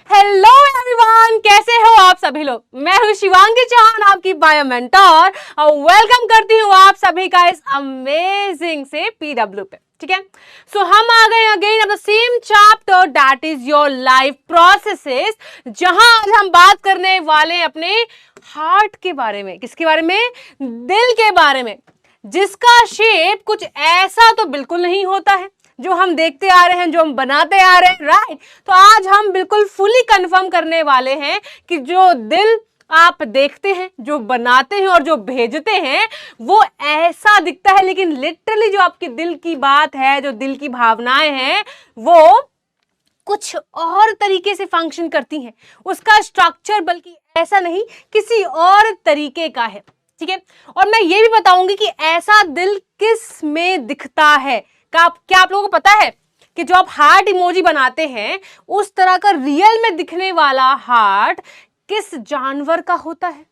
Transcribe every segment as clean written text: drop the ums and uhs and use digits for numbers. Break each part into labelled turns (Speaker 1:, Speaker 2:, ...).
Speaker 1: Hello everyone, कैसे हो आप सभी लोग। मैं हूँ शिवांगी चौहान, आपकी बायो मेंटर, और वेलकम करती हूँ आप सभी का इस अमेजिंग से पीडब्ल्यू पे। ठीक है, सो हम आ गए अगेन अब the same chapter, that is your life processes, जहां आज हम बात करने वाले हैं अपने हार्ट के बारे में। किसके बारे में? दिल के बारे में, जिसका शेप कुछ ऐसा तो बिल्कुल नहीं होता है जो हम देखते आ रहे हैं, जो हम बनाते आ रहे हैं, राइट। तो आज हम बिल्कुल फुली कंफर्म करने वाले हैं कि जो दिल आप देखते हैं, जो बनाते हैं और जो भेजते हैं, वो ऐसा दिखता है, लेकिन लिटरली जो आपके दिल की बात है, जो दिल की भावनाएं हैं, वो कुछ और तरीके से फंक्शन करती हैं। उसका स्ट्रक्चर बल्कि ऐसा नहीं, किसी और तरीके का है। ठीक है, और मैं ये भी बताऊंगी कि ऐसा दिल किस में दिखता है। क्या आप लोगों को पता है कि जो आप हार्ट इमोजी बनाते हैं, उस तरह का रियल में दिखने वाला हार्ट किस जानवर का होता है?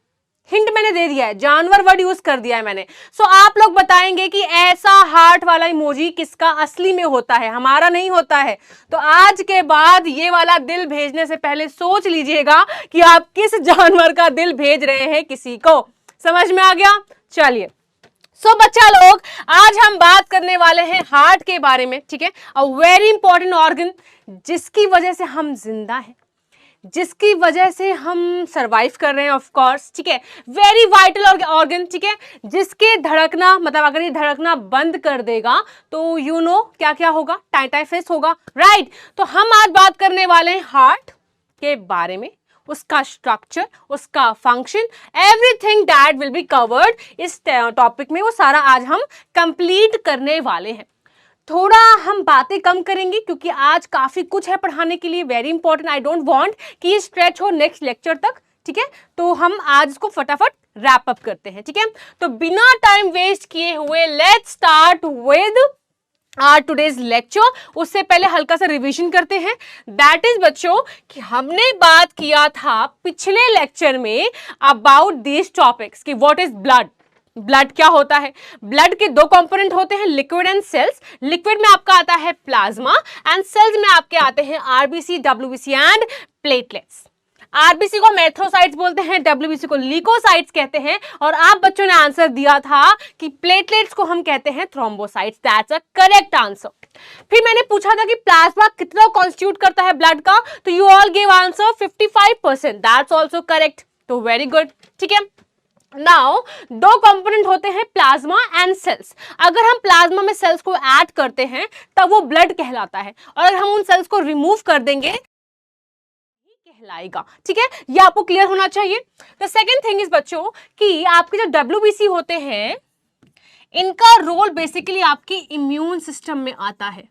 Speaker 1: हिंट मैंने दे दिया है, जानवर वर्ड यूज कर दिया है मैंने। सो आप लोग बताएंगे कि ऐसा हार्ट वाला इमोजी किसका असली में होता है, हमारा नहीं होता है। तो आज के बाद ये वाला दिल भेजने से पहले सोच लीजिएगा कि आप किस जानवर का दिल भेज रहे हैं किसी को। समझ में आ गया? चलिए, सो बच्चा लोग, आज हम बात करने वाले हैं हार्ट के बारे में। ठीक है, अ वेरी इंपॉर्टेंट ऑर्गन, जिसकी वजह से हम जिंदा हैं, जिसकी वजह से हम सरवाइव कर रहे हैं, ऑफ कोर्स। ठीक है, वेरी वाइटल ऑर्गन। ठीक है, जिसके धड़कना, मतलब अगर ये धड़कना बंद कर देगा तो यू नो क्या क्या होगा, टाई फेस होगा, राइट। तो हम आज बात करने वाले हैं हार्ट के बारे में, उसका स्ट्रक्चर, उसका function, everything that will be covered इस टॉपिक में, वो सारा आज हम कंप्लीट करने वाले हैं। थोड़ा हम बातें कम करेंगे क्योंकि आज काफी कुछ है पढ़ाने के लिए, very important. I don't want कि ये स्ट्रेच हो नेक्स्ट लेक्चर तक। ठीक है, तो हम आज इसको फटाफट रैप अप करते हैं। ठीक है, तो बिना टाइम वेस्ट किए हुए let's start with our today's lecture. उससे पहले हल्का सा रिवीजन करते हैं। दैट इज बच्चों कि हमने बात किया था पिछले लेक्चर में अबाउट दिस टॉपिक्स कि व्हाट इज ब्लड। ब्लड क्या होता है? ब्लड के दो कंपोनेंट होते हैं, लिक्विड एंड सेल्स। लिक्विड में आपका आता है प्लाज्मा एंड सेल्स में आपके आते हैं RBC, WBC and platelets. RBC को मेथ्रोसाइट्स बोलते हैं, डब्ल्यूबीसी को ल्यूकोसाइट्स कहते हैं, और आप बच्चों ने आंसर दिया था कि प्लेटलेट्स को हम कहते हैं thrombocytes. That's a correct answer. फिर मैंने पूछा था कि प्लाज्मा कितना कॉन्स्टिट्यूट करता है ब्लड का, तो you all give answer 55%। That's also correct, तो वेरी गुड। ठीक है, नाउ दो कंपोनेंट होते हैं प्लाज्मा एंड सेल्स। अगर हम प्लाज्मा में सेल्स को ऐड करते हैं तब वो ब्लड कहलाता है, और अगर हम उन सेल्स को रिमूव कर देंगे कहलाएगा। ठीक है, ये आपको क्लियर होना चाहिए। द सेकेंड थिंग इज बच्चों कि आपके जो डब्ल्यूबीसी होते हैं, इनका रोल बेसिकली आपके इम्यून सिस्टम में आता है,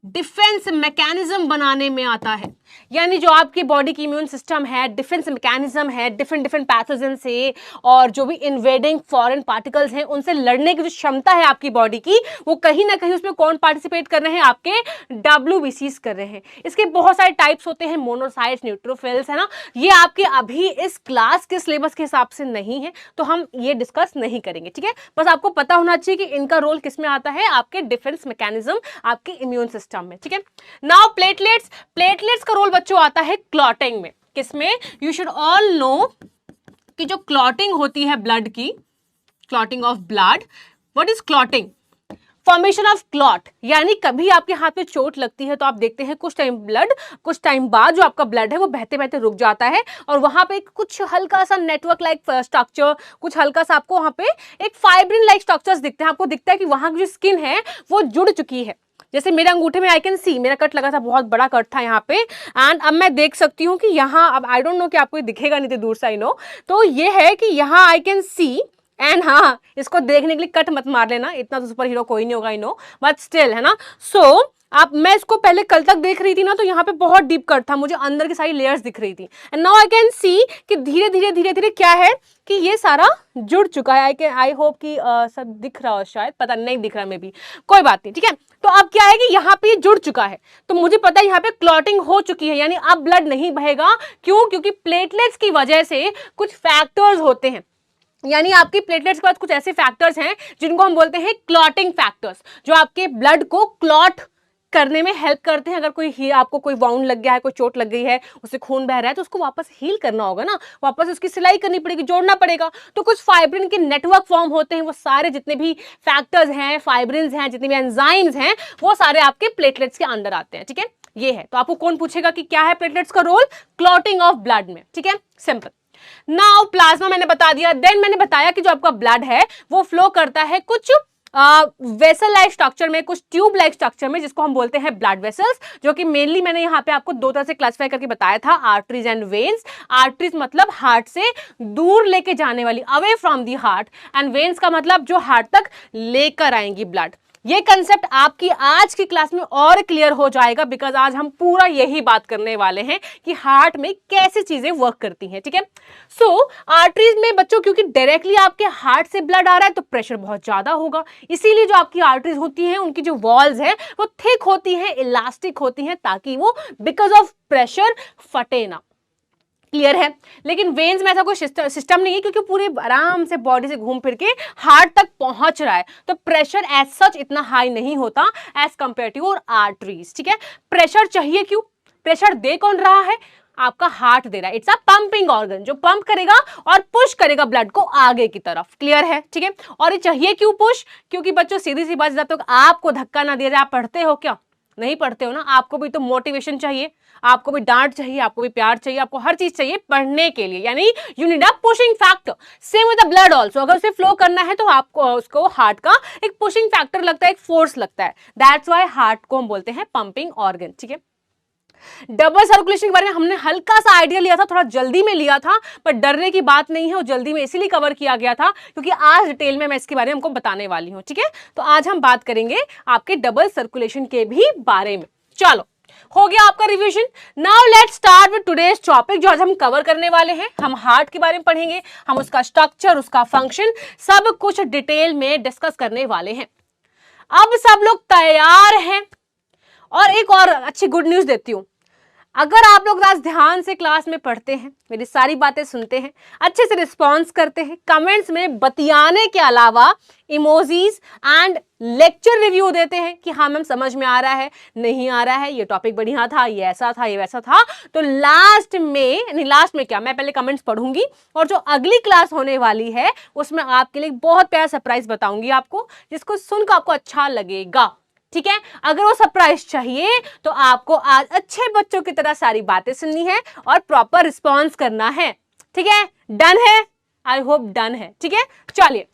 Speaker 1: डिफेंस मैकेनिज्म बनाने में आता है। यानी जो आपकी बॉडी की इम्यून सिस्टम है, डिफेंस मैकेनिज्म है, डिफरेंट पैथोजन से और जो भी इन्वेडिंग फॉरेन पार्टिकल्स हैं उनसे लड़ने की जो क्षमता है आपकी बॉडी की, वो कहीं ना कहीं उसमें कौन पार्टिसिपेट कर रहे हैं? आपके डब्ल्यूबीसीज कर रहे हैं। इसके बहुत सारे टाइप्स होते हैं, मोनोसाइट्स, न्यूट्रोफिल्स, है ना। ये आपके अभी इस क्लास के सिलेबस के हिसाब से नहीं है, तो हम ये डिस्कस नहीं करेंगे। ठीक है, बस आपको पता होना चाहिए कि इनका रोल किसमें आता है, आपके डिफेंस मैकेनिज्म, आपके इम्यून सिस्टम में। ठीक है, नाउ प्लेटलेट्स। प्लेटलेट्स का रोल बच्चों आता है क्लॉटिंग में। किसमें? यू शुड ऑल नो कि जो क्लॉटिंग होती है ब्लड की, clotting of blood, what is clotting? Formation of clot. यानी कभी आपके हाथ में चोट लगती है तो आप देखते हैं कुछ टाइम बाद जो आपका ब्लड है वो बहते बहते रुक जाता है, और वहां पे कुछ हल्का सा नेटवर्क लाइक स्ट्रक्चर, कुछ हल्का सा आपको वहां पे एक फाइब्रिन लाइक स्ट्रक्चर्स दिखते हैं। आपको दिखता है कि वहां की जो स्किन है वो जुड़ चुकी है। जैसे मेरे अंगूठे में आई कैन सी, मेरा कट लगा था, बहुत बड़ा कट था यहाँ पे, एंड अब मैं देख सकती हूँ कि यहाँ, अब आई डोंट नो कि आपको दिखेगा नहीं तो दूर से, आई नो, तो ये है कि यहाँ आई कैन सी, एंड हाँ, इसको देखने के लिए कट मत मार लेना, इतना तो सुपर हीरो कोई नहीं होगा, आई नो, बट स्टिल, है ना। सो आप, मैं इसको पहले कल तक देख रही थी ना, तो यहाँ पे बहुत डीप कट था, मुझे अंदर की सारी लेयर्स दिख रही थी, and now I can see कि धीरे धीरे क्या है कि ये सारा जुड़ चुका है। आई होप कि सब दिख रहा हो, शायद पता नहीं दिख रहा, मे बी, कोई बात नहीं। ठीक है, तो अब क्या है कि यहाँ पे जुड़ चुका है, तो मुझे पता है यहाँ पे क्लॉटिंग हो चुकी है, यानी अब ब्लड नहीं बहेगा। क्यों? क्योंकि प्लेटलेट्स की वजह से कुछ फैक्टर्स होते हैं, यानी आपकी प्लेटलेट्स के पास कुछ ऐसे फैक्टर्स हैं जिनको हम बोलते हैं क्लॉटिंग फैक्टर्स, जो आपके ब्लड को क्लॉट करने में हेल्प करते हैं। अगर आपको कोई वाउंड लग गया है, कोई चोट लग गई है, उससे खून बह रहा है, तो उसको वापस हील करना होगा ना, वापस उसकी सिलाई करनी पड़ेगी, जोड़ना पड़ेगा। तो कुछ फाइब्रिन के नेटवर्क फॉर्म होते हैं, वो सारे जितने भी फैक्टर्स हैं, फाइब्रिन्स हैं, जितने भी एंजाइम्स हैं, वो सारे आपके प्लेटलेट्स के अंडर आते हैं। ठीक है, ये है। तो आपको कौन पूछेगा कि क्या है प्लेटलेट्स का रोल? क्लॉटिंग ऑफ ब्लड में। ठीक है, सिंपल। नाउ प्लाज्मा मैंने बता दिया। देन मैंने बताया कि जो आपका ब्लड है वो फ्लो करता है कुछ वेसल लाइक स्ट्रक्चर में, कुछ ट्यूब लाइक स्ट्रक्चर में, जिसको हम बोलते हैं ब्लड वेसल्स, जो कि मेनली मैंने यहाँ पे आपको दो तरह से क्लासिफाई करके बताया था, आर्टरीज एंड वेन्स। आर्टरीज मतलब हार्ट से दूर लेके जाने वाली, away from the heart, and veins का मतलब जो हार्ट तक लेकर आएंगी ब्लड। ये कंसेप्ट आपकी आज की क्लास में और क्लियर हो जाएगा, बिकॉज आज हम पूरा यही बात करने वाले हैं कि हार्ट में कैसे चीजें वर्क करती हैं। ठीक है, सो आर्टरीज में बच्चों क्योंकि डायरेक्टली आपके हार्ट से ब्लड आ रहा है तो प्रेशर बहुत ज्यादा होगा, इसीलिए जो आपकी आर्टरीज होती हैं उनकी जो वॉल्स है वो थिक होती हैं, इलास्टिक होती हैं, ताकि वो बिकॉज ऑफ प्रेशर फटे ना। क्लियर है? लेकिन वेन्स में ऐसा कोई सिस्टम नहीं है, क्योंकि पूरे आराम से बॉडी से घूम फिर के हार्ट तक पहुंच रहा है, तो प्रेशर एज सच इतना हाई नहीं होता एज कंपेयर टू आर्टरीज। ठीक है, प्रेशर चाहिए क्यों? प्रेशर दे कौन रहा है? आपका हार्ट दे रहा है। इट्स अ पंपिंग ऑर्गन, जो पंप करेगा और पुश करेगा ब्लड को आगे की तरफ। क्लियर है? ठीक है, और ये चाहिए क्यों पुश? क्योंकि बच्चों सीधी सी बात, जब तक आपको धक्का ना दिया जाए, आप पढ़ते हो क्या? नहीं पढ़ते हो ना, आपको भी तो मोटिवेशन चाहिए, आपको भी डांट चाहिए, आपको भी प्यार चाहिए, आपको हर चीज चाहिए पढ़ने के लिए, यानी you need a pushing factor. Same with the blood also, अगर उसे फ्लो करना है तो आपको उसको हार्ट का एक पुशिंग फैक्टर लगता है, एक फोर्स लगता है। दैट्स व्हाई हार्ट को हम बोलते हैं पंपिंग ऑर्गन। ठीक है, डबल सर्कुलेशन के बारे में हमने हल्का सा आइडिया लिया था, थोड़ा जल्दी में लिया था, पर डरने की बात नहीं है, और जल्दी में इसीलिए कवर किया गया था क्योंकि आज डिटेल में मैं इसके बारे में हमको बताने वाली हूं। ठीक है, तो आज हम बात करेंगे आपके डबल सर्कुलेशन के भी बारे में। चलो, हो गया आपका revision. Now let's start with today's topic, जो आज हम कवर करने वाले हैं। हम हार्ट के बारे में पढ़ेंगे, हम उसका स्ट्रक्चर, उसका फंक्शन, सब कुछ डिटेल में डिस्कस करने वाले हैं। अब सब लोग तैयार हैं? और एक और अच्छी गुड न्यूज देती हूं, अगर आप लोग आज ध्यान से क्लास में पढ़ते हैं, मेरी सारी बातें सुनते हैं, अच्छे से रिस्पॉन्स करते हैं, कमेंट्स में बतियाने के अलावा इमोजीज एंड लेक्चर रिव्यू देते हैं कि हाँ मैम समझ में आ रहा है, नहीं आ रहा है, ये टॉपिक बढ़िया था, ये ऐसा था, ये वैसा था, तो लास्ट में क्या, मैं पहले कमेंट्स पढ़ूंगी और जो अगली क्लास होने वाली है उसमें आपके लिए बहुत प्यारा सरप्राइज बताऊंगी आपको, जिसको सुनकर आपको अच्छा लगेगा। ठीक है, अगर वो सरप्राइज चाहिए तो आपको आज अच्छे बच्चों की तरह सारी बातें सुननी है और प्रॉपर रिस्पॉन्स करना है। ठीक है, डन है? आई होप डन है। ठीक है, चलिए।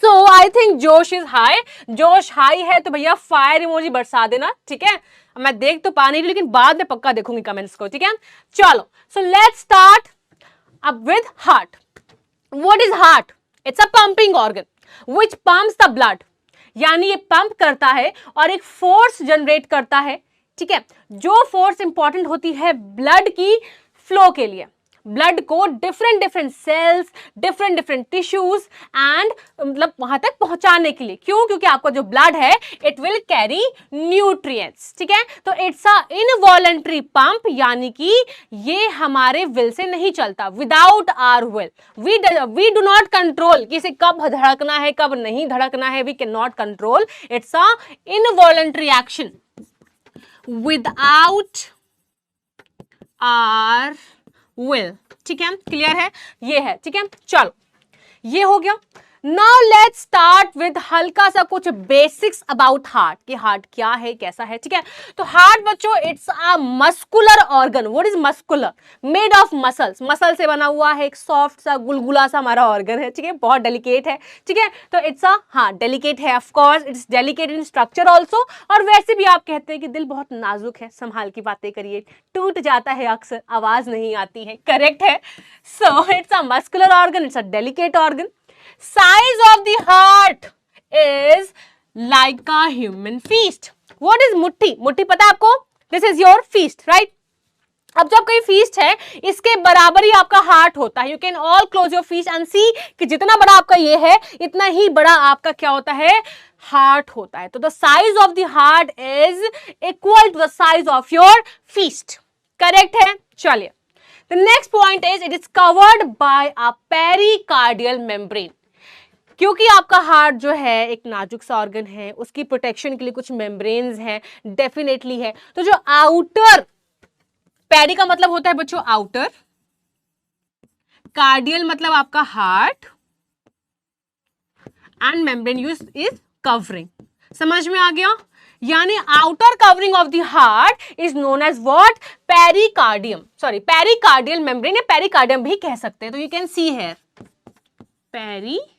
Speaker 1: सो आई थिंक जोश इज हाई, जोश हाई है तो भैया फायर इमोजी बरसा देना। ठीक है, मैं देख तो पा नहीं रही, लेकिन बाद में पक्का देखूंगी कमेंट्स को। ठीक है, चलो, सो लेट्स स्टार्ट अब with heart. What is heart? It's a pumping organ which pumps the blood, यानी ये पंप करता है और एक फोर्स जनरेट करता है। ठीक है, जो फोर्स इंपॉर्टेंट होती है ब्लड की फ्लो के लिए, ब्लड को different different cells, different different tissues and मतलब वहां तक पहुंचाने के लिए। क्यों? क्योंकि आपका जो ब्लड है इट विल कैरी न्यूट्रिएंट्स। ठीक है, तो इट्स अ इनवॉलंटरी पंप, यानी कि ये हमारे विल से नहीं चलता, without our will. We do not control कि इसे कब धड़कना है, कब नहीं धड़कना है, we can not control. It's a involuntary action without our will. ठीक है, क्लियर है? ये है। ठीक है, चलो, ये हो गया। नाउ लेट्स स्टार्ट विद हल्का सा कुछ बेसिक्स अबाउट हार्ट, कि हार्ट क्या है, कैसा है। ठीक है, तो हार्ट बच्चों it's a muscular organ. What is muscular? Made of muscles, muscle से बना हुआ है, एक सॉफ्ट सा गुलगुला सा हमारा ऑर्गन है। ठीक है, बहुत डेलिकेट है। ठीक है, तो इट्स अ डेलिकेट है, of course it's delicate in structure also, और वैसे भी आप कहते हैं कि दिल बहुत नाजुक है, संभाल की बातें करिए, टूट जाता है अक्सर, आवाज नहीं आती है। करेक्ट है? So it's a muscular organ, it's a delicate organ. Size of the heart is like a human fist. What is मुट्ठी? मुट्ठी पता है आपको? This is your fist, right? अब जब कोई फीस्ट है, इसके बराबर ही आपका हार्ट होता है। You can all close your fist and see कि जितना बड़ा आपका ये है, इतना ही बड़ा आपका क्या होता है? हार्ट होता है। तो the size of the heart is equal to the size of your fist. Correct है? चलिए, the next point is it is covered by a pericardial membrane. क्योंकि आपका हार्ट जो है एक नाजुक सा ऑर्गन है, उसकी प्रोटेक्शन के लिए कुछ मेम्ब्रेन्स हैं, डेफिनेटली है। तो जो आउटर, पेरी का मतलब होता है बच्चों आउटर, कार्डियल मतलब आपका heart, and membrane use is covering. समझ में आ गया? यानी outer covering of the heart is known as what? Pericardium, sorry pericardial membrane या पेरिकार्डियम भी कह सकते हैं। तो you can see here pericardium,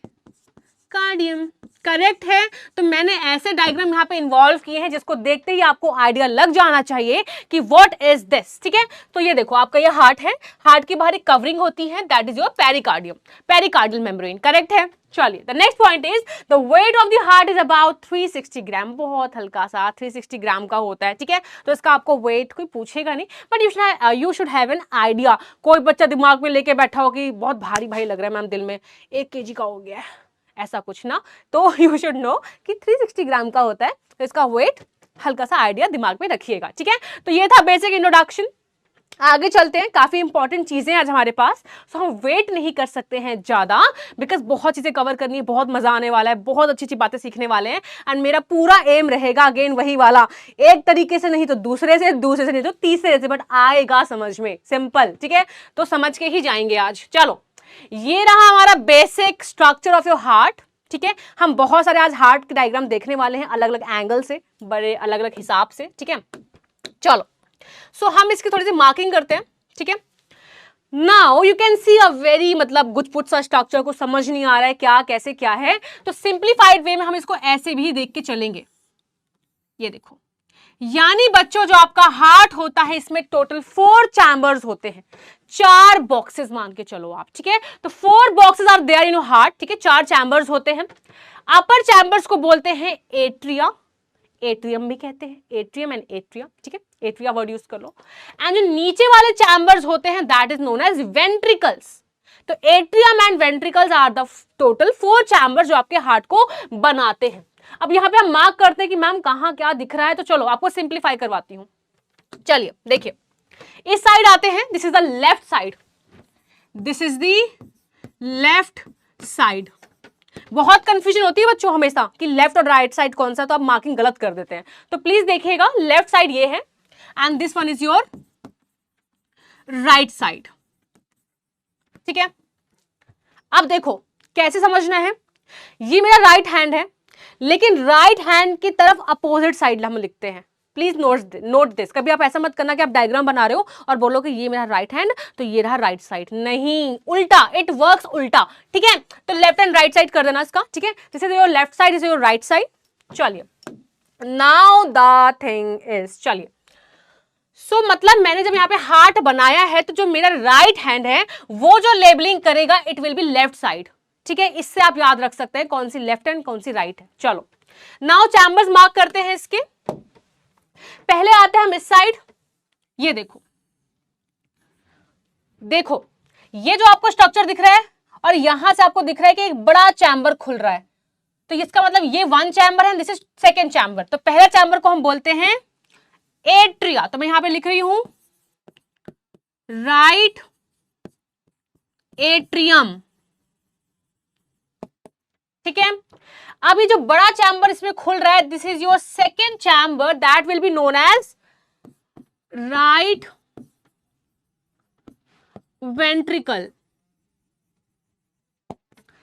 Speaker 1: correct है। तो मैंने ऐसे डायग्राम यहाँ पे इन्वॉल्व किए हैं जिसको देखते ही आपको आइडिया लग जाना चाहिए कि व्हाट इज दिस, ठीक है। तो ये देखो आपका ये हार्ट है, हार्ट की बाहर एक कवरिंग होती है, that is your pericardium, pericardial membrane, correct है। चलिए the next point is the weight of the heart is about 360 ग्राम, बहुत हल्का सा 360 ग्राम का होता है, ठीक है। तो इसका आपको वेट कोई पूछेगा नहीं, but you should have an idea. कोई बच्चा दिमाग में लेके बैठा हो कि बहुत भारी भारी लग रहा है मैम, दिल में 1 kg का हो गया है, ऐसा कुछ ना। तो यू शुड नो कि 360 ग्राम का होता है, तो इसका वेट हल्का सा आइडिया दिमाग में रखिएगा, ठीक है। तो ये था बेसिक इंट्रोडक्शन। आगे चलते हैं, काफी इंपॉर्टेंट चीजें आज हमारे पास। सो हम वेट नहीं कर सकते हैं ज्यादा, बिकॉज बहुत चीजें कवर करनी है, बहुत मजा आने वाला है, बहुत अच्छी अच्छी बातें सीखने वाले हैं। एंड मेरा पूरा एम रहेगा अगेन वही वाला, एक तरीके से नहीं तो दूसरे से, दूसरे से नहीं तो तीसरे से, बट आएगा समझ में, सिंपल, ठीक है। तो समझ के ही जाएंगे आज। चलो, ये रहा हमारा basic structure of your heart, ठीक है। हम बहुत सारे आज हार्ट के डायग्राम देखने वाले हैं, अलग अलग एंगल से, बड़े अलग अलग हिसाब से, ठीक है। चलो, सो हम इसकी थोड़ी सी मार्किंग करते हैं, ठीक है। Now you can C a very, मतलब गुजपुट सा स्ट्रक्चर, को समझ नहीं आ रहा है क्या कैसे क्या है, तो सिंप्लीफाइड वे में हम इसको ऐसे भी देख के चलेंगे। ये देखो, यानी बच्चों जो आपका हार्ट होता है इसमें टोटल 4 चैम्बर्स होते हैं, 4 बॉक्सेस मान के चलो आप, ठीक है। तो 4 boxes are there in your heart, ठीक है। 4 चैम्बर्स होते हैं। अपर चैम्बर्स को बोलते हैं एट्रिया, एट्रियम भी कहते हैं, एट्रियम एंड एट्रिया, ठीक है, एट्रिया वर्ड यूज कर लो। एंड जो नीचे वाले चैम्बर्स होते हैं that is known as ventricles. तो atrium and ventricles are the total 4 chambers जो आपके हार्ट को बनाते हैं। अब यहां पे हम मार्क करते हैं कि मैम कहां क्या दिख रहा है, तो चलो आपको सिंप्लीफाई करवाती हूं। चलिए देखिए, इस साइड आते हैं, this is the left side, this is the left side. बहुत कंफ्यूजन होती है बच्चों हमेशा कि लेफ्ट और राइट साइड कौन सा, तो आप मार्किंग गलत कर देते हैं। तो प्लीज देखिएगा, लेफ्ट साइड ये है and this one is your right side, ठीक है। अब देखो कैसे समझना है, ये मेरा राइट हैंड है, लेकिन राइट हैंड की तरफ अपोजिट साइड हम लिखते हैं। प्लीज नोट दिस, कभी आप ऐसा मत करना कि आप डायग्राम बना रहे हो और बोलो कि ये मेरा राइट हैंड तो ये रहा राइट साइड, नहीं, उल्टा, इट वर्क्स उल्टा, ठीक है। तो लेफ्ट एंड राइट साइड कर देना इसका, ठीक है। This is your left side, this is your right side. चलिए, नाउ द थिंग इज, चलिए, सो मतलब मैंने जब यहाँ पे हार्ट बनाया है तो जो मेरा राइट हैंड है वो जो लेबलिंग करेगा it will be left side, ठीक है। इससे आप याद रख सकते हैं कौन सी लेफ्ट हैंड कौन सी राइट है। चलो, नाउ चैम्बर्स मार्क करते हैं इसके। पहले आते हैं हम इस साइड, ये देखो, देखो ये जो आपको स्ट्रक्चर दिख रहा है और यहां से आपको दिख रहा है कि एक बड़ा चैम्बर खुल रहा है, तो इसका मतलब ये 1 चैम्बर है, दिस इज सेकेंड चैम्बर। तो पहला चैम्बर को हम बोलते हैं एट्रिया, तो मैं यहां पे लिख रही हूं राइट एट्रियम, ठीक है। अब ये जो बड़ा चैम्बर इसमें खुल रहा है, this is your second chamber, that will be known as right ventricle.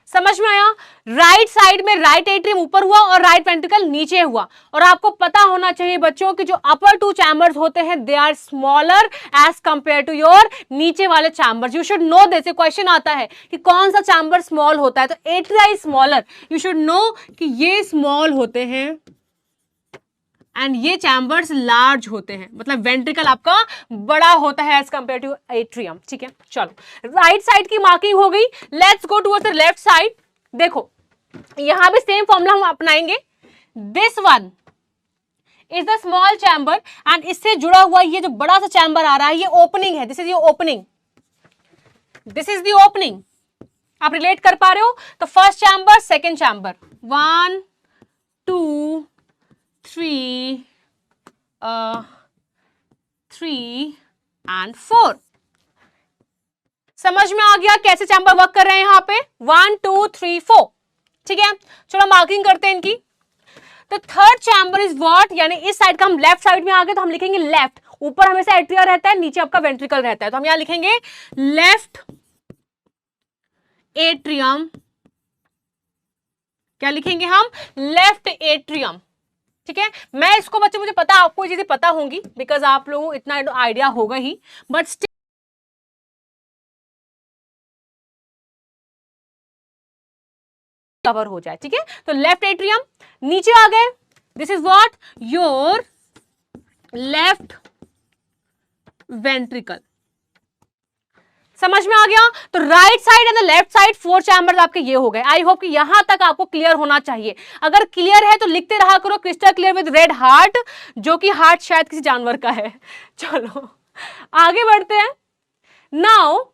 Speaker 1: समझ में आया? राइट साइड में राइट एट्रियम ऊपर हुआ और राइट वेंट्रिकल नीचे हुआ। और आपको पता होना चाहिए बच्चों कि जो अपर 2 चैम्बर्स होते हैं they are smaller as compare to your नीचे वाले chambers. You should know this. Question आता है कि कौन सा चैम्बर स्मॉल होता है, तो atria is smaller, you should no कि ये स्मॉल होते हैं एंड ये चैम्बर्स लार्ज होते हैं, मतलब वेंट्रिकल आपका बड़ा होता है एज कंपेयर टू एट्रियम, ठीक है। चलो, राइट साइड की मार्किंग हो गई, let's go towards the left side. देखो यहां भी सेम फॉर्मूला हम अपनाएंगे, this one is the small chamber and इससे जुड़ा हुआ ये जो बड़ा सा चैम्बर आ रहा है ये ओपनिंग है, this is your opening, this is the opening. आप रिलेट कर पा रहे हो? तो first chamber second chamber, 1 2 3 and 4। समझ में आ गया कैसे चैम्बर वर्क कर रहे हैं यहाँ पे? 1 2 3 4, ठीक है, चलो मार्किंग करते हैं इनकी। तो थर्ड चैम्बर इज व्हाट, यानी इस साइड का हम लेफ्ट साइड में आ गए तो हम लिखेंगे लेफ्ट, ऊपर हमेशा एट्रिया रहता है, नीचे आपका वेंट्रिकल रहता है, तो हम यहां लिखेंगे लेफ्ट एट्रियम। क्या लिखेंगे हम? Left atrium. ठीक है, मैं इसको बच्चे मुझे पता आपको ये चीजें पता होंगी बिकॉज आप लोगों को इतना आइडिया होगा ही, बट स्टिल कवर हो जाए। ठीक है, तो लेफ्ट एट्रियम, नीचे आ गए, this is what your left ventricle. समझ में आ गया? तो right side and the left side 4 chambers आपके ये हो गए। आई होप कि यहां तक आपको क्लियर होना चाहिए। अगर क्लियर है तो लिखते रहा करो crystal clear with red heart, जो कि हार्ट शायद किसी जानवर का है। चलो आगे बढ़ते हैं। नाउ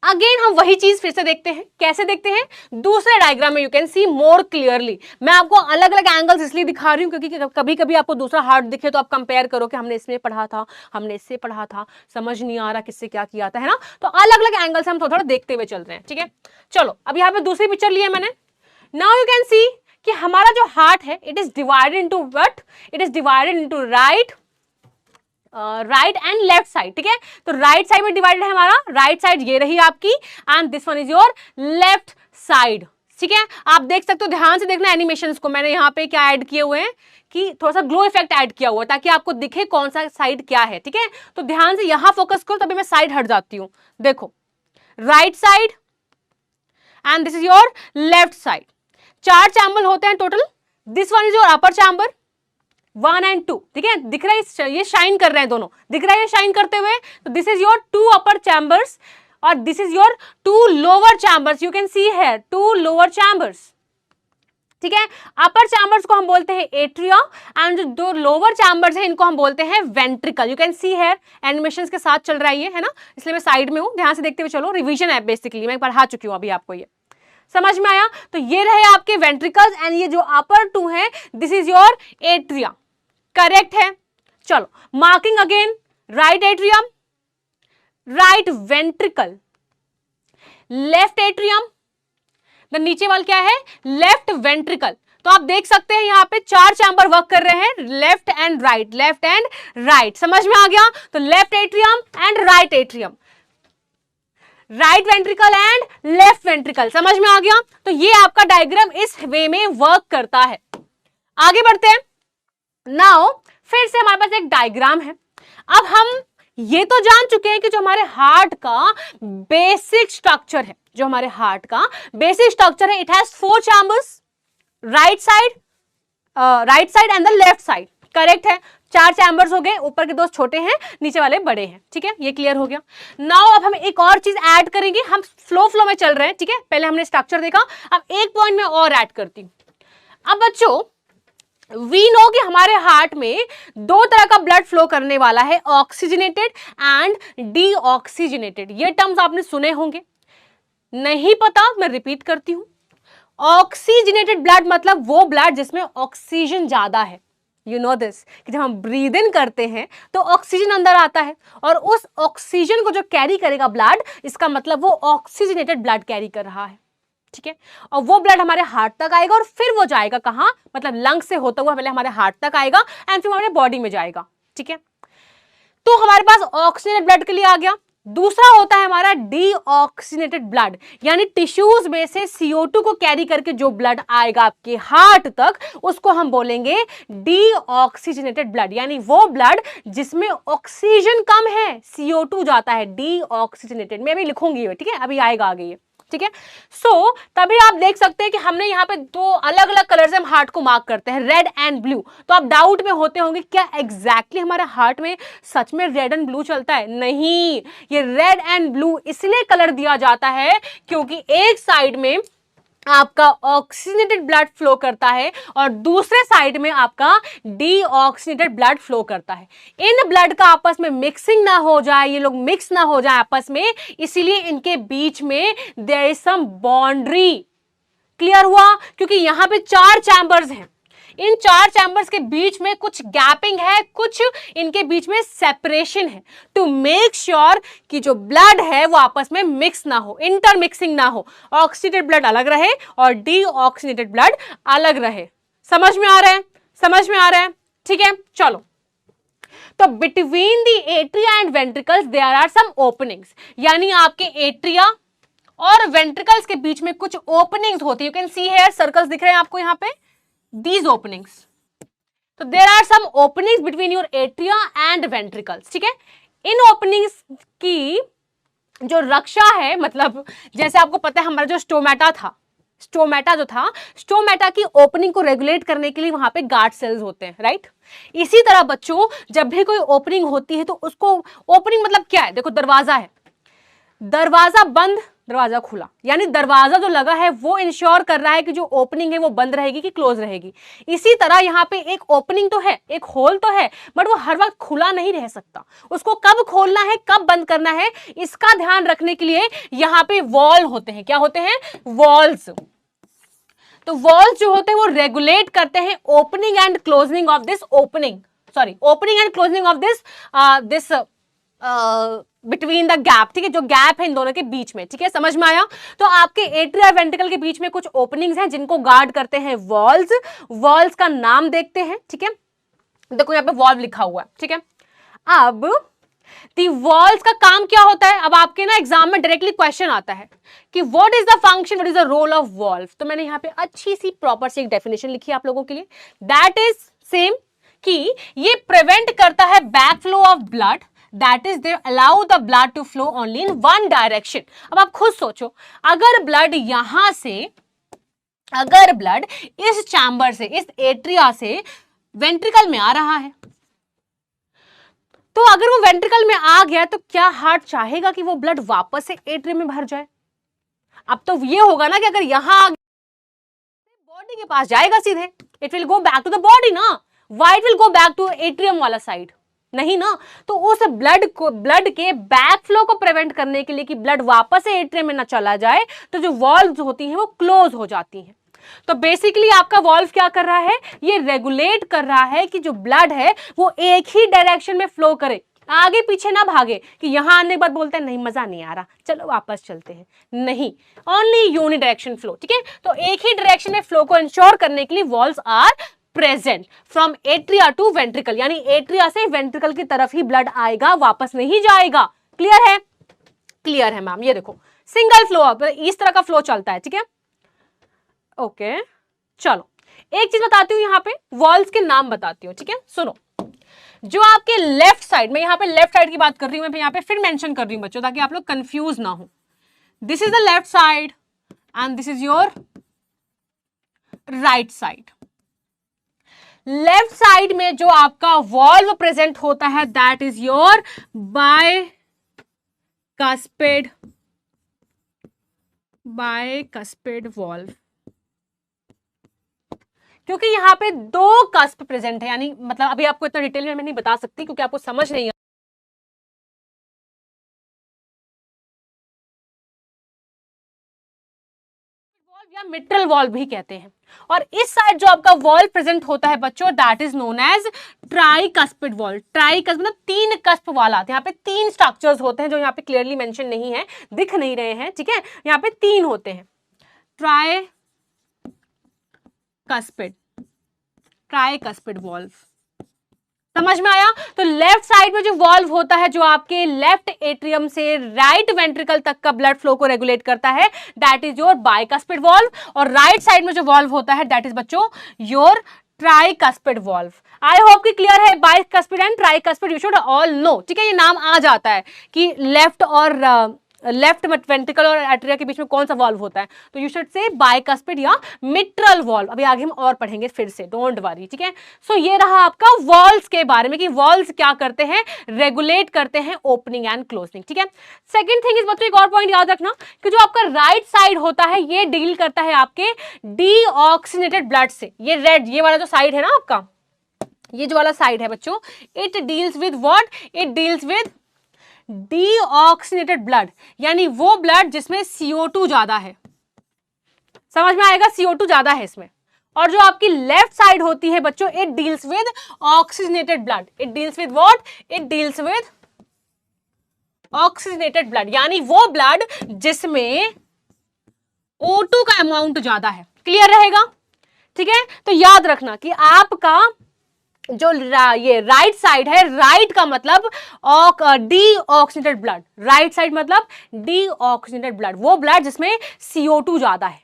Speaker 1: अगेन हम वही चीज फिर से देखते हैं। कैसे देखते हैं? दूसरे डायग्राम में you can C more clearly. मैं आपको अलग अलग एंगल्स इसलिए दिखा रही हूं क्योंकि कभी कभी आपको दूसरा हार्ट दिखे तो आप कंपेयर करो कि हमने इसमें पढ़ा था, हमने इससे पढ़ा था, समझ नहीं आ रहा किससे क्या किया था, है ना? तो अलग अलग एंगल से हम थोड़ा थोड़ा देखते हुए चल रहे हैं। ठीक है, चलो अब यहाँ पे दूसरी पिक्चर ली है मैंने। नाउ यू कैन सी कि हमारा जो हार्ट है it is divided into what, it is divided into right and left side. ठीक है, तो राइट साइड में डिवाइडेड है हमारा, राइट साइड ये रही आपकी, and this one is your left side. ठीक है, आप देख सकते हो, ध्यान से देखना एनिमेशंस को। मैंने यहाँ पे क्या ऐड किए हुए हैं कि थोड़ा सा ग्लो इफेक्ट ऐड किया हुआ है ताकि आपको दिखे कौन सा साइड क्या है। ठीक है, तो ध्यान से यहां फोकस करो, तभी मैं साइड हट जाती हूं। देखो right side and this is your left side. 4 chamber होते हैं total. This one is your upper chamber 1 and 2। ठीक है, दिख रहा है ये शाइन कर रहे हैं दोनों, दिख रहा है ये शाइन करते हुए। तो this is your 2 upper chambers और this is your 2 lower chambers. You can see है 2 लोअर चैम्बर्स। ठीक है, अपर चैम्बर्स को हम बोलते हैं एट्रिया एंड जो 2 लोअर चैम्बर्स हैं इनको हम बोलते हैं वेंट्रिकल। यू कैन सी है एनिमेशंस के साथ चल रहा है ये, है ना, इसलिए मैं साइड में हूं, ध्यान से देखते हुए चलो। रिवीजन है बेसिकली, मैं पढ़ा चुकी हूं अभी आपको, ये समझ में आया? तो ये रहे आपके वेंट्रिकल्स एंड ये जो अपर 2 है this is your atria. Correct है। चलो marking again, right atrium, right ventricle, left atrium, the नीचे वाला क्या है? Left ventricle. तो आप देख सकते हैं यहाँ पे 4 चैम्बर वर्क कर रहे हैं, left and right, left and right. समझ में आ गया? तो left atrium and right atrium, right ventricle and left ventricle. समझ में आ गया? तो ये आपका डायग्राम इस वे में वर्क करता है। आगे बढ़ते हैं। नाउ फिर से हमारे पास एक डायग्राम है। अब हम ये तो जान चुके हैं कि जो हमारे हार्ट का बेसिक स्ट्रक्चर है, जो हमारे हार्ट का बेसिक स्ट्रक्चर है, it has 4 chambers, right side and the left side. Correct है, 4 चैम्बर्स हो गए, ऊपर के 2 छोटे हैं, नीचे वाले बड़े हैं। ठीक है, ये क्लियर हो गया। नाउ अब हम एक और चीज ऐड करेंगे, हम फ्लो में चल रहे हैं। ठीक है, पहले हमने स्ट्रक्चर देखा, अब एक पॉइंट में और ऐड करती हूं। अब बच्चों वी नो कि हमारे हार्ट में 2 तरह का ब्लड फ्लो करने वाला है, ऑक्सीजनेटेड एंड डीऑक्सीजनेटेड। ये टर्म्स आपने सुने होंगे, नहीं पता मैं रिपीट करती हूं। ऑक्सीजनेटेड ब्लड मतलब वो ब्लड जिसमें ऑक्सीजन ज्यादा है। यू नो दिस कि जब हम ब्रीद इन करते हैं तो ऑक्सीजन अंदर आता है और उस ऑक्सीजन को जो कैरी करेगा ब्लड, इसका मतलब वो ऑक्सीजनेटेड ब्लड कैरी कर रहा है। ठीक है, और वो ब्लड हमारे हार्ट तक आएगा और फिर वो जाएगा कहां? मतलब लंग से होता हुआ पहले हमारे हार्ट तक आएगा एंड फिर हमारे बॉडी में जाएगा। ठीक है, तो हमारे पास ऑक्सीजनेटेड ब्लड के लिए आ गया। दूसरा होता है हमारा डीऑक्सीजनेटेड ब्लड, यानी टिश्यूज में से CO2 को कैरी करके जो ब्लड आएगा आपके हार्ट तक, उसको हम बोलेंगे डीऑक्सीजनेटेड ब्लड, यानी वो ब्लड जिसमें ऑक्सीजन कम है, CO2 जाता है, डीऑक्सीजनेटेड। मैं अभी लिखूंगी, ठीक है, अभी आएगा आगे ये। ठीक है, सो तभी आप देख सकते हैं कि हमने यहाँ पे 2 अलग अलग कलर से हम हार्ट को मार्क करते हैं, रेड एंड ब्लू। तो आप डाउट में होते होंगे क्या एग्जैक्टली हमारे हार्ट में सच में रेड एंड ब्लू चलता है? नहीं, ये रेड एंड ब्लू इसलिए कलर दिया जाता है क्योंकि एक साइड में आपका ऑक्सीजनेटेड ब्लड फ्लो करता है और दूसरे साइड में आपका डीऑक्सीजनेटेड ब्लड फ्लो करता है। इन ब्लड का आपस में मिक्सिंग ना हो जाए, ये लोग मिक्स ना हो जाए आपस में, इसीलिए इनके बीच में there is some boundary. Clear हुआ? क्योंकि यहां पे 4 चैम्बर्स हैं, इन 4 चैम्बर्स के बीच में कुछ गैपिंग है, कुछ इनके बीच में सेपरेशन है, टू मेक श्योर कि जो ब्लड है वो आपस में मिक्स ना हो, इंटरमिक्सिंग ना हो, ऑक्सीडेटेड ब्लड अलग रहे और डीऑक्सीडेटेड ब्लड अलग रहे। समझ में आ रहा है? समझ में आ रहा है? ठीक है, चलो। तो between the atria and ventricles there are some openings, यानी आपके एट्रिया और वेंट्रिकल्स के बीच में कुछ ओपनिंग्स होती है। You can see here circles दिख रहे हैं आपको यहाँ पे, दीज ओपनिंग्स। तो there are some openings between your atria and ventricles, ठीक है। इन ओपनिंग्स की जो रक्षा है, मतलब जैसे आपको पता है हमारा जो स्टोमेटा था, स्टोमेटा की ओपनिंग को रेगुलेट करने के लिए वहां पे गार्ड सेल्स होते हैं, राइट। इसी तरह बच्चों जब भी कोई ओपनिंग होती है तो उसको, ओपनिंग मतलब क्या है, देखो दरवाजा है, दरवाजा बंद दरवाजा खुला, यानी दरवाजा जो लगा है वो इंश्योर कर रहा है कि जो ओपनिंग है वो बंद रहेगी कि क्लोज रहेगी। इसी तरह यहाँ पे एक ओपनिंग तो है, एक होल तो है, बट वो हर वक्त खुला नहीं रह सकता। उसको कब खोलना है, कब बंद करना है, इसका ध्यान रखने के लिए यहाँ पे वॉल होते हैं। क्या होते हैं? वॉल्स। तो वॉल्स जो होते हैं वो रेगुलेट करते हैं opening and closing of this opening and closing of this between the gap, ठीक है, जो गैप है इन दोनों के बीच में, ठीक है, समझ में आया। तो आपके एट्रिया और वेंट्रिकल के बीच में कुछ ओपनिंग्स हैं जिनको गार्ड करते हैं वॉल्स। वॉल्स का नाम देखते हैं, ठीक है, देखो यहाँ पे वॉल्व लिखा हुआ है, ठीक है। अब दी वॉल्स का काम क्या होता है, अब आपके ना एग्जाम में डायरेक्टली क्वेश्चन आता है कि what is the function, what is the role of valve. तो मैंने यहाँ पे अच्छी सी प्रॉपर सी एक डेफिनेशन लिखी है आप लोगों के लिए, दैट इज सेम कि ये प्रिवेंट करता है back flow of blood, that is they allow the blood to flow only in one direction. अब आप खुद सोचो, अगर ब्लड यहां से, अगर ब्लड इस चैम्बर से, इस एट्रिया से वेंट्रिकल में आ रहा है, तो अगर वो वेंट्रिकल में आ गया तो क्या हार्ट चाहेगा कि वो ब्लड वापस से एट्रियम में भर जाए? अब तो ये होगा ना कि अगर यहां आ गया बॉडी के पास जाएगा सीधे, it will go back to the body ना, why it will go back to atrium वाला साइड? नहीं ना। तो उस ब्लड के बैक फ्लो को प्रिवेंट करने के लिए कि ब्लड वापस से एट्रियम में ना चला जाए, तो जो वॉल्व्स होती हैं वो क्लोज हो जाती हैं। तो बेसिकली आपका वॉल्व क्या कर रहा है, ये रेगुलेट कर रहा है कि जो ब्लड है वो एक ही डायरेक्शन में फ्लो करे, आगे पीछे ना भागे कि यहां आने के बाद बोलते हैं नहीं मजा नहीं आ रहा, चलो वापस चलते हैं, नहीं, ओनली यूनि डायरेक्शन फ्लो, ठीक है। तो एक ही डायरेक्शन में फ्लो को इंश्योर करने के लिए valves are present from atria to ventricle, यानी एट्रिया से वेंट्रिकल की तरफ ही ब्लड आएगा, वापस नहीं जाएगा। क्लियर है? क्लियर है मैम। ये देखो सिंगल फ्लो, इस तरह का फ्लो चलता है, ठीक है। ओके चलो एक चीज बताती हूं, यहां पे वॉल्स के नाम बताती हूं, ठीक है। सुनो, जो आपके लेफ्ट साइड में, यहां पे लेफ्ट साइड की बात कर रही हूं मैं, यहां पे फिर मेंशन कर रही हूं बच्चों ताकि आप लोग कंफ्यूज ना हो। This is the left side and this is your right side. Left side में जो आपका वॉल्व प्रेजेंट होता है that is your bicuspid valve, क्योंकि यहां पे दो कस्प प्रेजेंट है, यानी मतलब अभी आपको इतना डिटेल में मैं नहीं बता सकती क्योंकि आपको समझ नहीं है। या मिट्रल वॉल्व भी कहते हैं। और इस साइड जो आपका वॉल्व प्रेजेंट होता है बच्चों that is known as tricuspid valve. Tricusp मतलब 3 कस्प वाला, यहाँ पे 3 स्ट्रक्चर्स होते हैं जो यहाँ पे क्लियरली मेंशन नहीं है, दिख नहीं रहे हैं, ठीक है। यहाँ पे 3 होते हैं, ट्राइकस्पिड वॉल्व। समझ में आया? तो लेफ्ट साइड में जो वॉल्व होता है जो आपके लेफ्ट एट्रियम से राइट वेंट्रिकल तक का ब्लड फ्लो को रेगुलेट करता है that is your bicuspid valve, और राइट साइड में जो वॉल्व होता है दैट इज बच्चों your tricuspid valve. I hope कि क्लियर है, bicuspid and tricuspid you should all know, ठीक है। ये नाम आ जाता है कि लेफ्ट वेंट्रिकल और एट्रिया के बीच में कौन सा वॉल्व होता है, तो यू शुड से बायकस्पिड या मिट्रल वॉल्व। अभी आगे हम और पढ़ेंगे फिर से, डोंट वरी, ठीक है। सो ये रहा आपका वॉल्व्स के बारे में कि वॉल्व्स क्या करते हैं, रेगुलेट करते हैं ओपनिंग एंड क्लोजिंग, ठीक है। सेकंड थिंग इज बच्चों एक और पॉइंट याद रखना कि जो आपका राइट साइड होता है ये डील करता है आपके डीऑक्सीनेटेड ब्लड से। ये रेड, ये वाला जो साइड है ना आपका, ये जो वाला साइड है बच्चों, it deals with what, it deals with deoxygenated blood, यानी वो ब्लड जिसमें CO2 ज्यादा है। समझ में आएगा? CO2 ज्यादा है इसमें। और जो आपकी लेफ्ट साइड होती है बच्चों, it deals with oxygenated blood. It deals with what? It deals with oxygenated blood, यानी वो ब्लड जिसमें O2 का अमाउंट ज्यादा है। क्लियर रहेगा? ठीक है, तो याद रखना कि आपका जो ये राइट साइड है, राइट का मतलब D oxygenated blood, right side मतलब डी ऑक्सीजनेटेड ब्लड, वो ब्लड जिसमें CO2 ज्यादा है,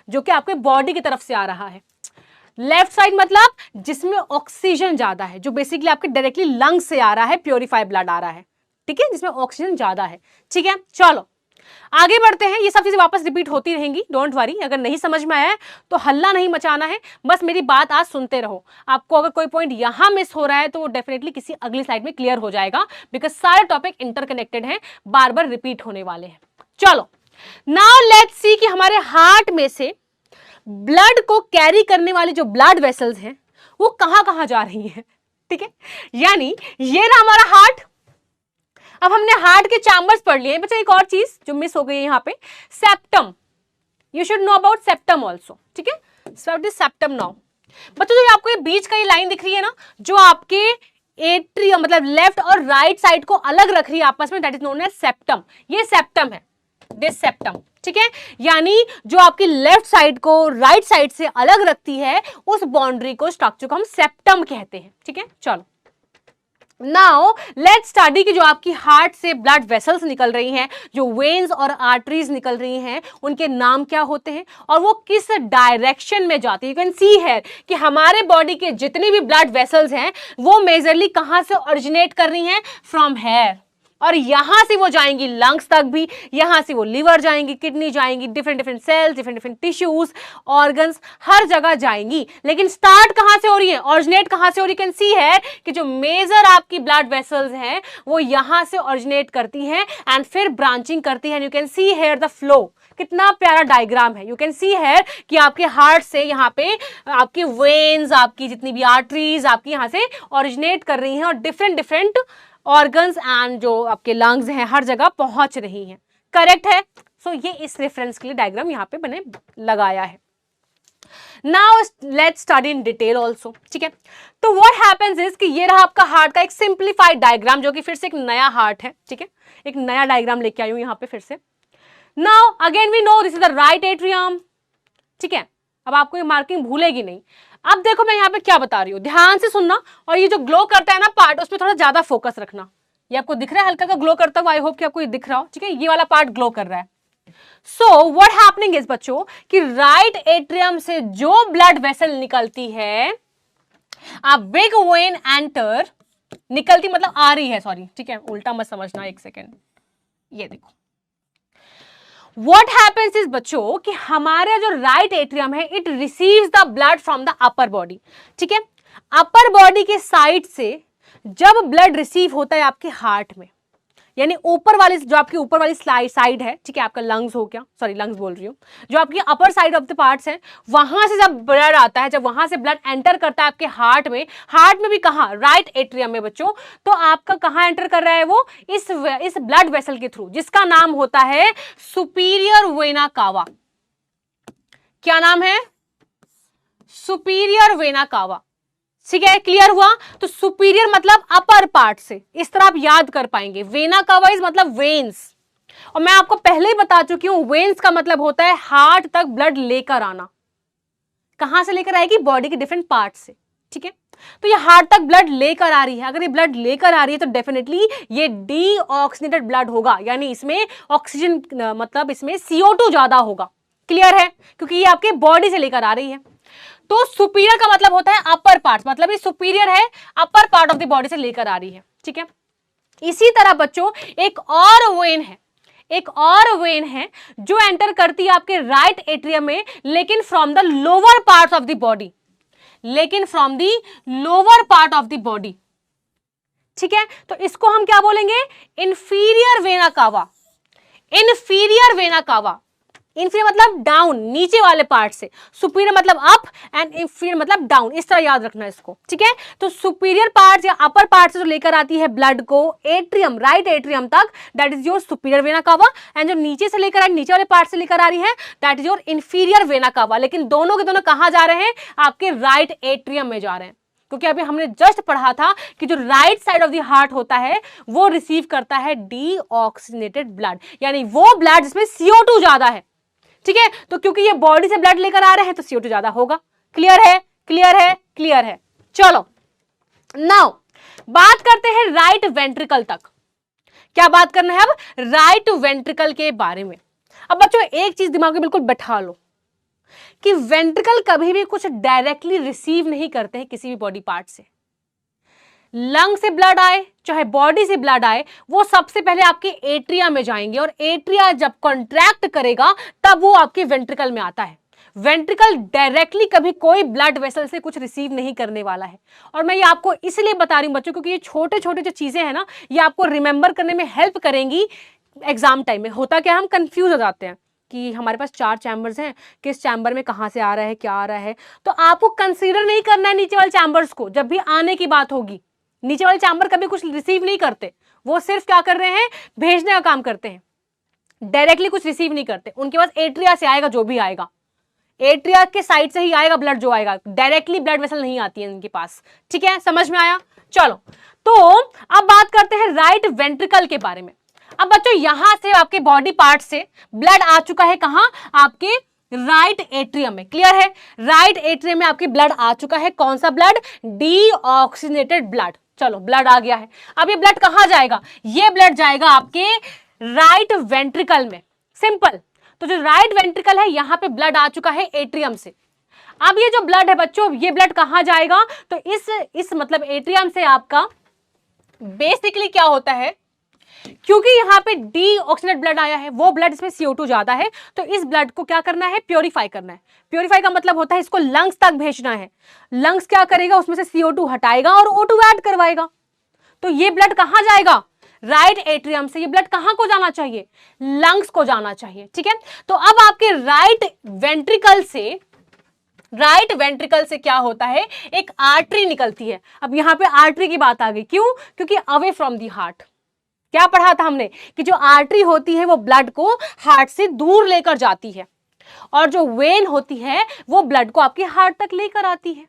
Speaker 1: जो कि आपके बॉडी की तरफ से आ रहा है। लेफ्ट साइड मतलब जिसमें ऑक्सीजन ज्यादा है, जो बेसिकली आपके डायरेक्टली लंग्स से आ रहा है, प्योरीफाइड ब्लड आ रहा है। ठीक है, जिसमें ऑक्सीजन ज्यादा है। ठीक है, चलो आगे बढ़ते हैं। ये सब चीजें वापस रिपीट होती रहेंगी, डोंट वरी। अगर नहीं समझ में आया है तो हल्ला नहीं मचाना है, बस मेरी बात आज सुनते रहो। आपको अगर कोई पॉइंट यहां मिस हो रहा है तो वो डेफिनेटली किसी अगली स्लाइड में क्लियर हो जाएगा, बिकॉज सारे टॉपिक इंटरकनेक्टेड हैं, बार बार रिपीट होने वाले हैं। चलो नाउ लेट्स सी कि हमारे हार्ट में से ब्लड को कैरी करने वाली जो ब्लड वेसल्स हैं वो कहां कहां जा रही हैं। ठीक है, यानी ये ना हमारा हार्ट। अब हमने हार्ट के चैम्बर्स पढ़ लिए। बच्चा एक और चीज जो मिस हो गई है यहाँ पे, septum. You should know about septum also. ठीक है, व्हाट इज सेप्टम नाउ? बच्चों जो आपको ये बीच का ये लाइन दिख रही है ना, जो आपके एट्रियम मतलब लेफ्ट और राइट साइड को अलग रख रही है आपस में, that is known as septum. ये सेप्टम है, दिस सेप्टम। ठीक है, यानी जो आपकी लेफ्ट साइड को राइट साइड से अलग रखती है, उस बाउंड्री को, स्ट्रक्चर को हम सेप्टम कहते हैं। ठीक है, चलो नाउ लेट्स स्टडी कि जो आपकी हार्ट से ब्लड वेसल्स निकल रही हैं, जो वेन्स और आर्टरीज निकल रही हैं, उनके नाम क्या होते हैं और वो किस डायरेक्शन में जाती है। यू कैन सी है कि हमारे बॉडी के जितनी भी ब्लड वेसल्स हैं वो मेजरली कहां से ओरिजिनेट कर रही हैं? From here. और यहां से वो जाएंगी लंग्स तक भी, यहां से वो लिवर जाएंगी, किडनी जाएंगी, different different cells, different different tissues, organs, हर जगह जाएंगी। लेकिन स्टार्ट कहां से हो रही है? ओरिजिनेट कहां से हो रही है? कैन सी है कि जो मेजर आपकी ब्लड वेसल्स हैं वो यहां से ओरिजिनेट करती हैं एंड फिर ब्रांचिंग करती है। You can see here the flow. कितना प्यारा डायग्राम है। यू कैन सी हेयर कि आपके हार्ट से यहाँ पे आपकी वेन्स, आपकी जितनी भी आर्टरीज आपकी यहाँ से ओरिजिनेट कर रही हैं और डिफरेंट डिफरेंट ऑर्गन्स एंड जो आपके लंग्स हैं हर जगह पहुंच रही हैं। करेक्ट है? सो ये इस रेफरेंस के लिए डायग्राम यहाँ पे मैंने लगाया है। Now let's study in detail also. ठीक है, तो व्हाट हैपेंस इज कि ये रहा आपका हार्ट का एक सिंप्लीफाइड डायग्राम, जो कि फिर से एक नया हार्ट है। ठीक है, एक नया डायग्राम लेके आई हूं यहाँ पे फिर से। Now again we know this is the right atrium. ठीक है, अब आपको ये मार्किंग भूलेगी नहीं। अब देखो मैं यहाँ पे क्या बता रही हूँ, ध्यान से सुनना, और ये जो ग्लो करता है ना पार्ट, उसमें थोड़ा ज्यादा फोकस रखना। ये आपको दिख रहा है हल्का का ग्लो करता हुआ? आई होप कि आपको ये दिख रहा हो। ठीक है, ये वाला पार्ट ग्लो कर रहा है। सो व्हाट हैपनिंग इज बच्चों कि राइट एट्रियम से जो ब्लड वेसल निकलती है, अ बिग वेन एंटर, निकलती मतलब आ रही है, सॉरी। ठीक है, उल्टा मत समझना, एक सेकेंड। ये देखो What happens is बच्चों कि हमारा जो राइट एट्रियम है, it receives the blood from the upper body. ठीक है, अपर बॉडी के साइड से जब ब्लड रिसीव होता है आपके हार्ट में, यानी ऊपर वाली जो आपकी ऊपर वाली साइड है, ठीक है, आपका लंग्स हो गया, सॉरी लंग्स बोल रही हूँ, जो आपकी upper side of the parts है, वहां से जब ब्लड आता है, जब वहां से ब्लड एंटर करता है आपके हार्ट में भी कहाँ? राइट एट्रियम में बच्चों। तो आपका कहाँ एंटर कर रहा है वो? इस ब्लड वेसल के थ्रू, जिसका नाम होता है सुपीरियर वेना कावा। क्या नाम है? Superior vena cava. ठीक है, क्लियर हुआ? तो सुपीरियर मतलब अपर पार्ट से, इस तरह आप याद कर पाएंगे। वेना कावा इज मतलब वेन्स, और मैं आपको पहले ही बता चुकी हूं वेन्स का मतलब होता है हार्ट तक ब्लड लेकर आना। कहां से लेकर आएगी? बॉडी के डिफरेंट पार्ट से। ठीक है, तो ये हार्ट तक ब्लड लेकर आ रही है। अगर ये ब्लड लेकर आ रही है तो डेफिनेटली ये डीऑक्सीजनेटेड ब्लड होगा, यानी इसमें ऑक्सीजन मतलब इसमें CO2 ज्यादा होगा। क्लियर है? क्योंकि ये आपके बॉडी से लेकर आ रही है। तो सुपीरियर का मतलब होता है अपर पार्ट, मतलब ये सुपीरियर है, upper part of the body से लेकर आ रही है। ठीक है, इसी तरह बच्चों एक और वेन है जो एंटर करती है आपके राइट एट्रियम में, लेकिन from the lower part of the body, ठीक है, तो इसको हम क्या बोलेंगे? Inferior vena cava. इन्फीरियर मतलब डाउन, नीचे वाले पार्ट से, सुपीरियर मतलब अप एंड इंफीरियर मतलब डाउन, इस तरह याद रखना इसको, ठीक है। तो सुपीरियर पार्ट या अपर पार्ट से जो लेकर आती है ब्लड को एट्रियम, राइट एट्रियम तक, that is your superior vena cava, and जो नीचे से लेकर आ रही, नीचे वाले पार्ट से लेकर आ रही है, that is your inferior vena cava. लेकिन दोनों के दोनों कहां जा रहे हैं? आपके राइट एट्रियम में जा रहे हैं, क्योंकि अभी हमने जस्ट पढ़ा था कि जो right side of the heart होता है वो रिसीव करता है डीऑक्सीजनेटेड ब्लड, यानी वो ब्लड जिसमें CO2 ज्यादा है, ठीक है। तो क्योंकि ये बॉडी से ब्लड लेकर आ रहे हैं तो CO2 ज्यादा होगा। क्लियर है, क्लियर है, क्लियर है। चलो नाउ बात करते हैं राइट वेंट्रिकल तक। क्या बात करना है अब? राइट वेंट्रिकल के बारे में। अब बच्चों एक चीज दिमाग में बिल्कुल बैठा लो कि वेंट्रिकल कभी भी कुछ डायरेक्टली रिसीव नहीं करते हैं किसी भी बॉडी पार्ट से। लंग से ब्लड आए चाहे बॉडी से ब्लड आए, वो सबसे पहले आपके एट्रिया में जाएंगे, और एट्रिया जब कॉन्ट्रैक्ट करेगा तब वो आपके वेंट्रिकल में आता है। वेंट्रिकल डायरेक्टली कभी कोई ब्लड वेसल से कुछ रिसीव नहीं करने वाला है। और मैं ये आपको इसलिए बता रही हूं बच्चों, क्योंकि ये छोटे छोटे जो चीजें हैं ना, ये आपको रिमेंबर करने में हेल्प करेंगी एग्जाम टाइम में। होता क्या, हम कंफ्यूज हो जाते हैं कि हमारे पास 4 चैम्बर्स हैं, किस चैम्बर में कहां से आ रहा है, क्या आ रहा है। तो आपको कंसीडर नहीं करना है नीचे वाले चैम्बर्स को। जब भी आने की बात होगी, नीचे वाले चैम्बर कभी कुछ रिसीव नहीं करते, वो सिर्फ क्या कर रहे हैं, भेजने का काम करते हैं, डायरेक्टली कुछ रिसीव नहीं करते। उनके पास एट्रिया से आएगा जो भी आएगा, एट्रिया के साइड से ही आएगा ब्लड जो आएगा, डायरेक्टली ब्लड वेसल नहीं आती है उनके पास, ठीक है। समझ में आया? चलो तो अब बात करते हैं राइट वेंट्रिकल के बारे में। अब बच्चों यहां से आपके बॉडी पार्ट से ब्लड आ चुका है कहां? आपके राइट एट्रियम में। क्लियर है? राइट एट्रियम में आपके ब्लड आ चुका है। कौन सा ब्लड? Deoxygenated blood. चलो ब्लड आ गया है। अब ये ब्लड कहां जाएगा? ये ब्लड जाएगा आपके राइट वेंट्रिकल में। सिंपल। तो जो राइट वेंट्रिकल है, यहां पे ब्लड आ चुका है एट्रियम से। अब ये जो ब्लड है बच्चों, ये ब्लड कहां जाएगा? तो इस मतलब एट्रियम से आपका बेसिकली क्या होता है, क्योंकि यहां पे डीऑक्सीजनेटेड ब्लड आया है, वो ब्लड इसमें CO2 ज्यादा है, तो इस ब्लड को क्या करना है? प्योरीफाई करना है। प्योरीफाई का मतलब होता है इसको लंग्स तक भेजना है। लंग्स क्या करेगा? उसमें से CO2 हटाएगा और O2 ऐड करवाएगा। तो ये ब्लड कहां जाएगा? राइट एट्रियम से ये ब्लड कहां को जाना चाहिए? लंग्स को जाना चाहिए, ठीक है। तो अब आपके राइट वेंट्रिकल से क्या होता है? एक आर्टरी निकलती है। अब यहां पे आर्टरी की बात आ गई, क्यों? क्योंकि अवे फ्रॉम दी हार्ट। क्या पढ़ा था हमने कि जो आर्टरी होती है वो ब्लड को हार्ट से दूर लेकर जाती है, और जो वेन होती है वो ब्लड को आपके हार्ट तक लेकर आती है।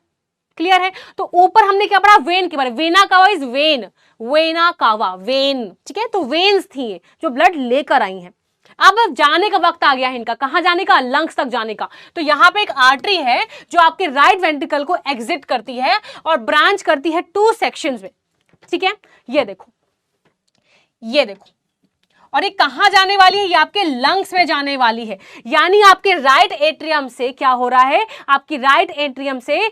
Speaker 1: क्लियर है? तो ऊपर हमने क्या पढ़ा? वेन के बारे में। Vena cava is when, vena cava when, ठीक है। तो वेन्स थी ये जो ब्लड लेकर आई हैं। अब जाने का वक्त आ गया है इनका। कहां जाने का? लंग्स तक जाने का। तो यहां पे एक आर्टरी है जो आपके राइट वेंट्रिकल को एग्जिट करती है और ब्रांच करती है 2 सेक्शंस में, ठीक है। ये देखो, ये देखो, और ये कहां जाने वाली है? ये आपके लंग्स में जाने वाली है। यानी आपके राइट एट्रियम से क्या हो रहा है? आपकी राइट एट्रियम से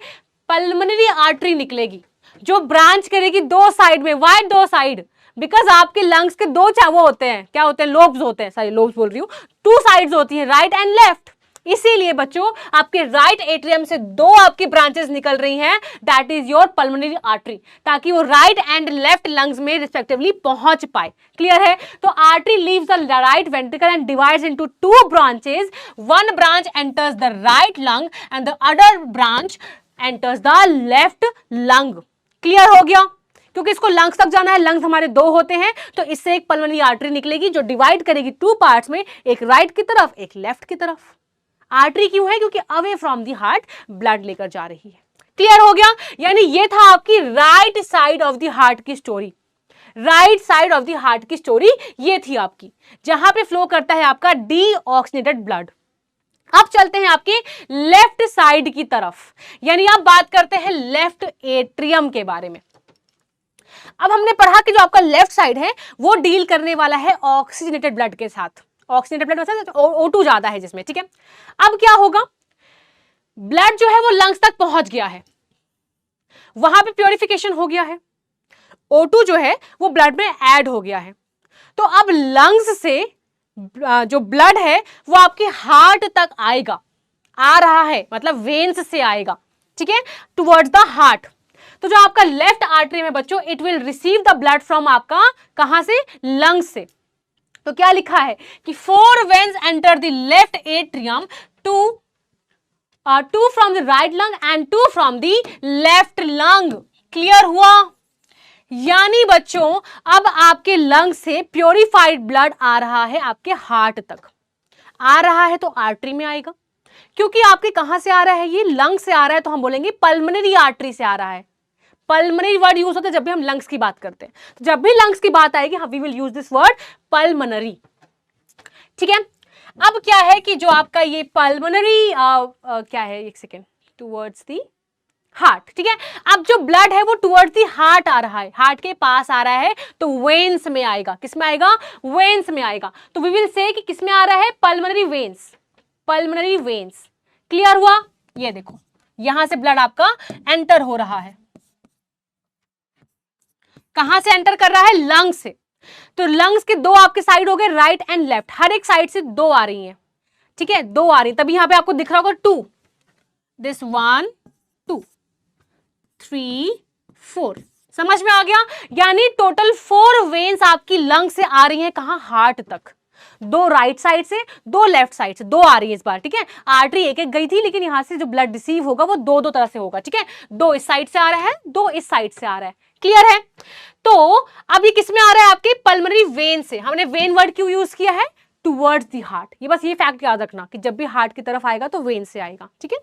Speaker 1: पल्मोनरी आर्टरी निकलेगी जो ब्रांच करेगी 2 साइड में। Why 2 side? बिकॉज आपके लंग्स के 2 वो होते हैं, क्या होते हैं? लोब्स होते हैं, सॉरी लोब्स बोल रही हूं, 2 साइड्स होती है, राइट एंड लेफ्ट। इसीलिए बच्चों आपके राइट एट्रियम से 2 आपकी ब्रांचेस निकल रही हैं, that is your pulmonary artery, ताकि वो राइट एंड लेफ्ट लंग्स में रिस्पेक्टिवली पहुंच पाए। क्लियर है? तो artery leaves the right ventricle and divides into 2 branches. One branch enters the right lung and the other branch enters the left lung. Clear हो गया? क्योंकि इसको लंग्स तक जाना है, लंग्स हमारे 2 होते हैं, तो इससे एक पल्मोनरी आर्टरी निकलेगी जो डिवाइड करेगी 2 पार्ट्स में, एक राइट की तरफ एक लेफ्ट की तरफ। आर्टरी क्यों है? क्योंकि away from the heart blood लेकर जा रही है। क्लियर हो गया? यानी ये था आपकी right side of the heart की story. Right side of the heart की स्टोरी ये थी आपकी, जहां पे फ्लो करता है आपका डीऑक्सीजनेटेड ब्लड। अब चलते हैं आपके लेफ्ट साइड की तरफ, यानी आप बात करते हैं लेफ्ट एट्रियम के बारे में। अब हमने पढ़ा कि जो आपका लेफ्ट साइड है वो डील करने वाला है ऑक्सीजनेटेड ब्लड के साथ। ऑक्सीजनेटेड ब्लड मतलब O2 ज्यादा है जिसमें, ठीक है। अब क्या होगा? ब्लड जो है वो लंग्स तक पहुंच गया है, वहां पे प्योरिफिकेशन हो गया है, O2 जो है वो ब्लड में ऐड हो गया है। तो अब लंग्स से जो ब्लड है वो आपके हार्ट तक आएगा, आ रहा है मतलब वेन्स से आएगा, ठीक है, टुवर्ड्स द हार्ट। तो जो आपका लेफ्ट आर्टरी है बच्चों, it will receive the blood from आपका कहां से? लंग्स से। तो क्या लिखा है कि 4 veins enter the left atrium, 2 from the right lung and 2 from the left lung. Clear हुआ? यानी बच्चों अब आपके लंग से प्योरीफाइड ब्लड आ रहा है आपके हार्ट तक। आ रहा है तो आर्टरी में आएगा, क्योंकि आपके कहां से आ रहा है, ये लंग से आ रहा है, तो हम बोलेंगे पल्मोनरी आर्टरी से आ रहा है। पल्मोनरी वर्ड यूज होता है जब भी हम लंग्स की बात करते हैं, तो जब भी लंग्स की बात आएगी we will use this word pulmonary. ठीक है, अब क्या है कि जो आपका ये पल्मोनरी क्या है, एक सेकेंड, टुवर्ड्स दी हार्ट। ठीक है, अब जो ब्लड है वो टुवर्ड्स दी हार्ट आ रहा है, हार्ट के पास आ रहा है, तो वेन्स में आएगा। किस में आएगा? वेन्स में आएगा। तो वी विल से कि किस में आ रहा है? Pulmonary veins, pulmonary veins. Clear हुआ? ये देखो यहां से ब्लड आपका एंटर हो रहा है। कहां से एंटर कर रहा है? लंग से। तो लंग्स के दो आपके साइड हो गए, राइट एंड लेफ्ट, हर एक साइड से 2 आ रही हैं। ठीक है, 2 आ रही, तभी यहां पे आपको दिख रहा होगा 2, दिस 1 2 3 4। समझ में आ गया? यानी टोटल 4 वेन्स आपकी लंग से आ रही हैं, कहां? हार्ट तक। 2 राइट साइड से, 2 लेफ्ट साइड से, 2 आ रही है इस बार। ठीक है, आर्टरी एक एक गई थी, लेकिन यहां से जो ब्लड रिसीव होगा वो 2 तरह से होगा। ठीक है, 2 इस साइड से आ रहा है, 2 इस साइड से आ रहा है। क्लियर है? तो अब ये किस में आ रहा है? आपके पल्मोनरी वेन से। हमने वेन वर्ड क्यों यूज किया है? Towards the heart. ये बस ये फैक्ट याद रखना कि जब भी हार्ट की तरफ आएगा तो वेन से आएगा। ठीक है,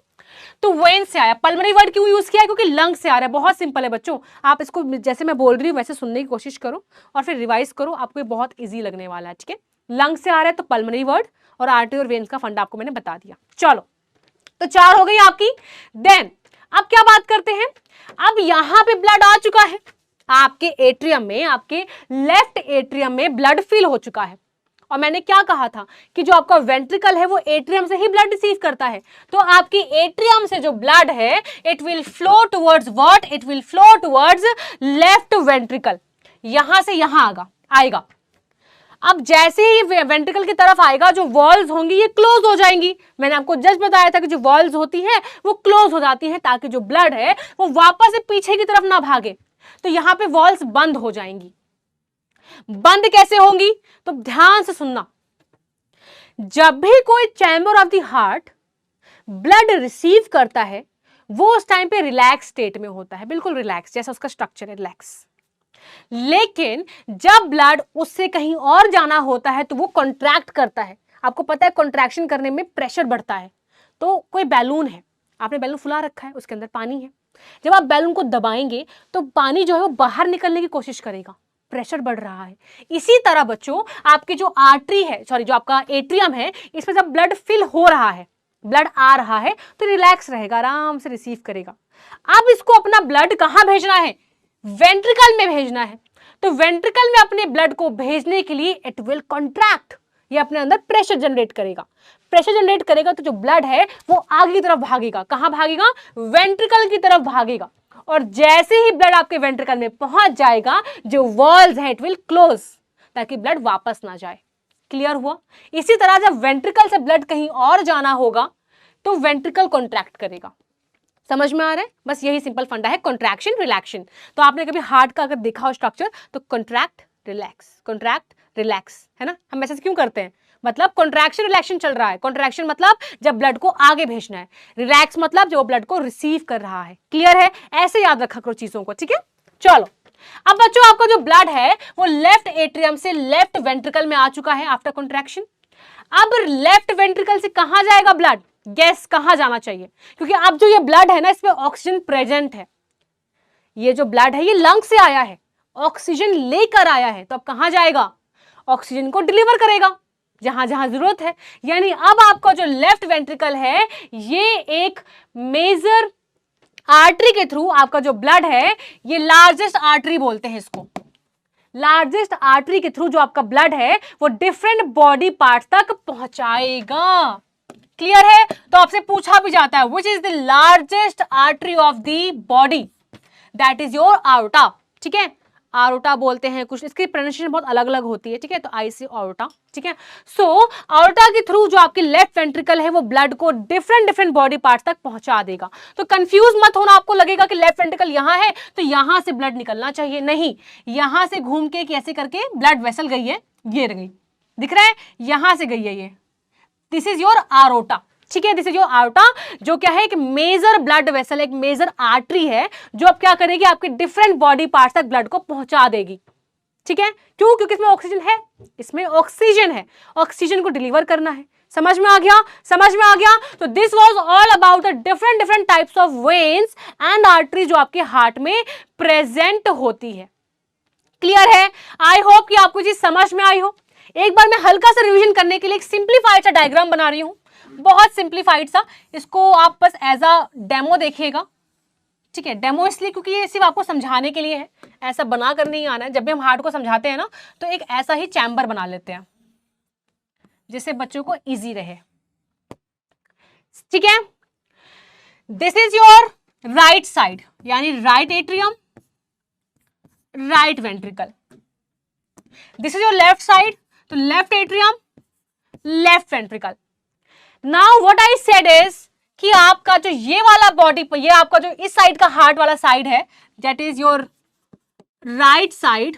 Speaker 1: तो वेन से आया। पल्मोनरी वर्ड क्यों यूज किया है? क्योंकि लंग से आ रहा है। बहुत सिंपल है बच्चों, आप इसको जैसे मैं बोल रही हूँ वैसे सुनने की कोशिश करो और फिर रिवाइज करो, आपको ये बहुत ईजी लगने वाला है। ठीक है, लंग से आ रहा है तो पल्मोनरी वर्ड, और आर्टरी और वेन्स का फंडा आपको मैंने बता दिया। चलो, तो 4 हो गई आपकी। देन अब क्या बात करते हैं? अब यहां पे ब्लड आ चुका है आपके एट्रियम में, आपके लेफ्ट एट्रियम में ब्लड फिल हो चुका है। और मैंने क्या कहा था कि जो आपका वेंट्रिकल है वो एट्रियम से ही ब्लड रिसीव करता है। तो आपकी एट्रियम से जो ब्लड है it will flow towards what? It will flow towards left ventricle. यहां से यहां आएगा। अब जैसे ही वेंट्रिकल की तरफ आएगा, जो वॉल्स होंगी ये क्लोज हो जाएंगी। मैंने आपको जस्ट बताया था कि जो वॉल्स होती हैं वो क्लोज हो जाती हैं, ताकि जो ब्लड है वो वापस से पीछे की तरफ ना भागे। तो यहां पे वॉल्स बंद हो जाएंगी। बंद कैसे होंगी? तो ध्यान से सुनना, जब भी कोई chamber of the heart blood receive करता है वो उस टाइम पे रिलैक्स स्टेट में होता है, बिल्कुल रिलैक्स, जैसा उसका स्ट्रक्चर है रिलैक्स। लेकिन जब ब्लड उससे कहीं और जाना होता है तो वो कॉन्ट्रैक्ट करता है। आपको पता है कॉन्ट्रैक्शन करने में प्रेशर बढ़ता है। तो कोई बैलून है, आपने बैलून फुला रखा है, उसके अंदर पानी है, जब आप बैलून को दबाएंगे तो पानी जो है वो बाहर निकलने की कोशिश करेगा, प्रेशर बढ़ रहा है। इसी तरह बच्चों आपकी जो आर्टरी है, सॉरी जो आपका एट्रियम है, इसमें जब ब्लड फिल हो रहा है, ब्लड आ रहा है, तो रिलैक्स रहेगा, आराम से रिसीव करेगा। अब इसको अपना ब्लड कहां भेजना है? वेंट्रिकल में भेजना है। तो वेंट्रिकल में अपने ब्लड को भेजने के लिए इट विल कॉन्ट्रैक्ट, ये अपने अंदर प्रेशर जनरेट करेगा। प्रेशर जनरेट करेगा तो जो ब्लड है वो आगे की तरफ भागेगा। कहां भागेगा? वेंट्रिकल की तरफ भागेगा। और जैसे ही ब्लड आपके वेंट्रिकल में पहुंच जाएगा, जो वॉल्स है इट विल क्लोज, ताकि ब्लड वापस ना जाए। क्लियर हुआ? इसी तरह जब वेंट्रिकल से ब्लड कहीं और जाना होगा तो वेंट्रिकल कॉन्ट्रैक्ट करेगा। समझ में आ रहा है? बस यही सिंपल फंडा है, कॉन्ट्रैक्शन रिलैक्शन। तो आपने कभी हार्ट का अगर देखा हो स्ट्रक्चर तो कॉन्ट्रैक्ट रिलैक्स, है ना? हम ऐसे क्यों करते हैं? मतलब कॉन्ट्रैक्शन रिलैक्शन चल रहा है। कॉन्ट्रैक्शन मतलब जब ब्लड को आगे भेजना है, रिलैक्स मतलब जो ब्लड को रिसीव कर रहा है। क्लियर है? ऐसे याद रखा करो चीजों को। ठीक है, चलो अब बच्चों आपका जो ब्लड है वो लेफ्ट एट्रियम से लेफ्ट वेंट्रिकल में आ चुका है आफ्टर कॉन्ट्रैक्शन। अब लेफ्ट वेंट्रिकल से कहां जाएगा ब्लड? गैस कहां जाना चाहिए? क्योंकि अब जो ये ब्लड है ना इसमें ऑक्सीजन प्रेजेंट है। ये जो ब्लड है ये लंग से आया है, ऑक्सीजन लेकर आया है, तो अब कहां जाएगा? ऑक्सीजन को डिलीवर करेगा जहां जहां जरूरत है। यानी अब आपका जो लेफ्ट वेंट्रिकल है ये एक मेजर आर्टरी के थ्रू आपका जो ब्लड है, ये लार्जेस्ट आर्टरी बोलते हैं इसको, लार्जेस्ट आर्टरी के थ्रू जो आपका ब्लड है वो डिफरेंट बॉडी पार्ट तक पहुंचाएगा। क्लियर है? तो आपसे पूछा भी जाता है which is the largest artery of the body? That is your aorta. ठीक है, आर्टा बोलते हैं कुछ, इसकी प्रोनाउंसिएशन बहुत अलग अलग होती है। ठीक है, तो आई से आर्टा। ठीक है, सो आर्टा के थ्रू जो आपकी लेफ्ट वेंट्रिकल है वो ब्लड को डिफरेंट बॉडी पार्ट तक पहुंचा देगा। तो कंफ्यूज मत होना, आपको लगेगा कि लेफ्ट वेंट्रिकल यहां है तो यहां से ब्लड निकलना चाहिए, नहीं, यहां से घूम के कैसे करके ब्लड वेसल गई है, ये रही, दिख रहा है, यहां से गई है ये, दिस इज योर आरोटा, ठीक है, दिस इज योर आरोटा, जो क्या है, एक मेजर ब्लड वेसल, एक मेजर आर्टरी है, जो अब क्या करेगी, आपके डिफरेंट बॉडी पार्ट्स तक ब्लड को पहुंचा देगी, ठीक है, क्यों, क्योंकि इसमें ऑक्सीजन है, इसमें ऑक्सीजन है, ऑक्सीजन को डिलीवर करना है। समझ में आ गया, समझ में आ गया। तो this was all about the different different types of veins and artery जो आपके हार्ट में प्रेजेंट होती है। क्लियर है? आई होप कि आपको चीज समझ में आई हो। एक बार मैं हल्का सा रिवीजन करने के लिए एक सिंप्लीफाइड सा डायग्राम बना रही हूं, बहुत सिंप्लीफाइड सा, इसको आप बस एज अ डेमो देखिएगा, ठीक है। डेमो इसलिए क्योंकि ये सिर्फ आपको समझाने के लिए है, ऐसा बना कर नहीं आना है। जब भी हम हार्ट को समझाते हैं ना, तो एक ऐसा ही चैम्बर बना लेते हैं जिससे बच्चों को इजी रहे, ठीक है। This is your right side, यानी right atrium, right ventricle. This is your left side, तो left atrium, left ventricle. Now what I said is कि आपका जो ये वाला बॉडी, ये आपका जो इस साइड का हार्ट वाला साइड है, that is your right side.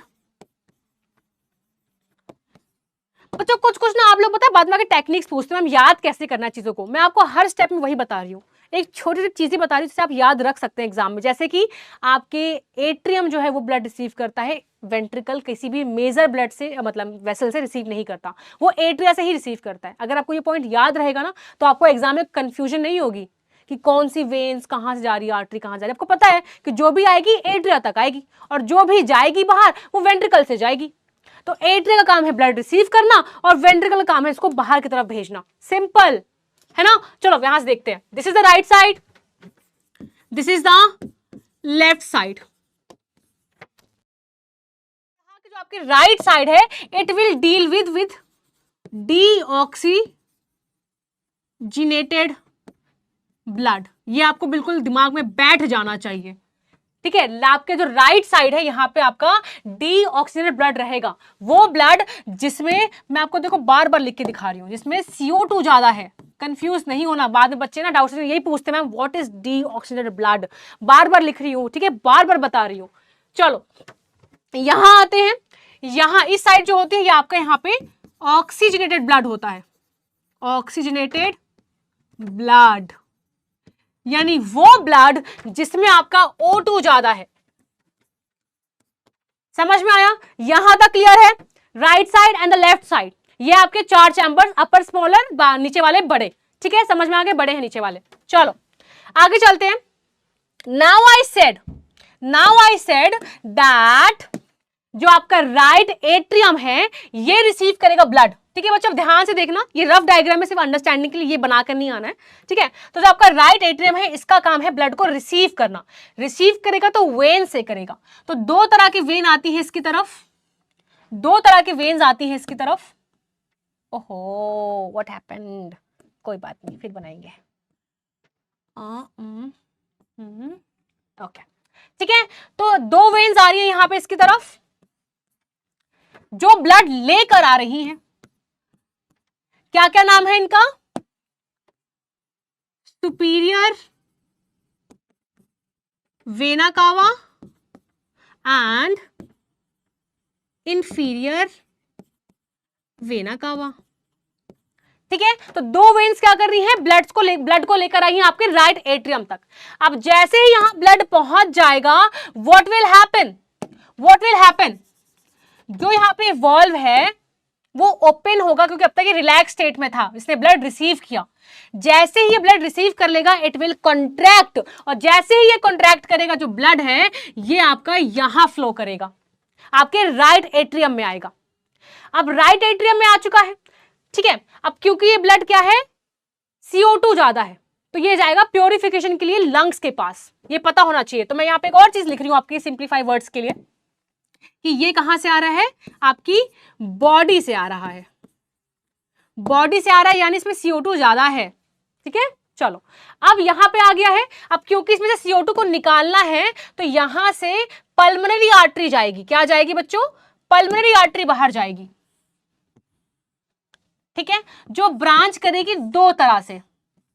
Speaker 1: बच्चों कुछ कुछ ना आप लोग पता है बाद में आके टेक्निक्स पूछते हैं, हम याद कैसे करना है चीजों को, मैं आपको हर स्टेप में वही बता रही हूँ, एक छोटी सी चीजें बता रही हूँ जिससे आप याद रख सकते हैं एग्जाम में। जैसे कि आपके एट्रियम जो है वो ब्लड रिसीव करता है, वेंट्रिकल किसी भी मेजर ब्लड से, मतलब वेसल से रिसीव नहीं करता, वो एट्रिया से ही रिसीव करता है। अगर आपको ये पॉइंट याद रहेगा ना, तो आपको एग्जाम में कंफ्यूजन नहीं होगी कि कौन सी वेन्स कहाँ से जा रही है, आर्टरी कहाँ जा रही है। आपको पता है कि जो भी आएगी एट्रिया तक आएगी, और जो भी जाएगी बाहर वो वेंट्रिकल से जाएगी। तो एट्रिया का काम है ब्लड रिसीव करना, और वेंट्रिकल का काम है इसको बाहर की तरफ भेजना। सिंपल है ना। चलो यहां से देखते हैं। This is the right side, this is the left side. जो आपकी राइट साइड है, it will deal with deoxygenated blood. ये आपको बिल्कुल दिमाग में बैठ जाना चाहिए, ठीक है। आपके जो राइट साइड है, यहां पे आपका डीऑक्सीजनेटेड ब्लड रहेगा, वो ब्लड जिसमें, मैं आपको देखो बार बार लिख के दिखा रही हूं, जिसमें CO2 ज्यादा है। कंफ्यूज नहीं होना, बाद में बच्चे ना डाउट से यही पूछते हैं, ma'am what is deoxygenated blood. बार बार लिख रही हूं, ठीक है, बार बार बता रही हूं। चलो यहां आते हैं। यहां इस साइड जो होती है, ये आपका यहां पे ऑक्सीजनेटेड ब्लड होता है, ऑक्सीजनेटेड ब्लड, यानी वो ब्लड जिसमें आपका O2 ज्यादा है। समझ में आया? यहां तक क्लियर है? Right side and the left side, ये आपके चार चैम्बर्स, अपर स्मॉलर, नीचे वाले बड़े, ठीक है, समझ में आ गए, बड़े हैं नीचे वाले। चलो आगे चलते हैं। नाउ आई सेड दैट जो आपका राइट एट्रियम है, ये रिसीव करेगा ब्लड, ठीक है बच्चों, ध्यान से देखना, ये रफ डायग्राम में सिर्फ अंडरस्टैंडिंग के लिए, ये बनाकर नहीं आना है, ठीक है। तो जो आपका राइट एट्रियम है, इसका काम है ब्लड को रिसीव करना। रिसीव करेगा तो वेन से करेगा। तो दो तरह की वेन आती है इसकी तरफ, दो तरह की वेन्स आती है इसकी तरफ। ओहो व्हाट हैपेंड, कोई बात नहीं, फिर बनाएंगे। ओके, ठीक है। तो दो वेन्स आ रही है यहां पे इसकी तरफ, जो ब्लड लेकर आ रही हैं। क्या क्या नाम है इनका? Superior vena cava and inferior vena cava, ठीक है। तो दो वेन्स क्या कर रही हैं, ब्लड को लेकर आई हैं आपके राइट एट्रियम तक। अब जैसे ही यहां ब्लड पहुंच जाएगा, व्हाट विल हैपन, जो यहां पे वॉल्व है वो ओपन होगा, क्योंकि अब तक ये रिलैक्स स्टेट में था, इसने ब्लड रिसीव किया। जैसे ही ये ब्लड रिसीव कर लेगा, इट विल कॉन्ट्रैक्ट, और जैसे ही ये कॉन्ट्रैक्ट करेगा, जो ब्लड है ये आपका यहां फ्लो करेगा, आपके राइट एट्रियम में आएगा। अब राइट एट्रियम में आ चुका है, ठीक है। अब क्योंकि ये ब्लड क्या है, CO2 ज्यादा है, तो ये जाएगा प्योरिफिकेशन के लिए लंग्स के पास, ये पता होना चाहिए। तो मैं यहाँ पे एक और चीज लिख रही हूं आपके सिंप्लीफाई वर्ड्स के लिए, कि ये कहां से आ रहा है, आपकी बॉडी से आ रहा है, बॉडी से आ रहा है, यानी इसमें CO2 ज्यादा है, ठीक है। चलो अब यहां पे आ गया है। अब क्योंकि इसमें से CO2 को निकालना है, तो यहां से पल्मोनरी आर्टरी जाएगी। क्या जाएगी बच्चों? पल्मोनरी आर्टरी बाहर जाएगी, ठीक है, जो ब्रांच करेगी दो तरह से,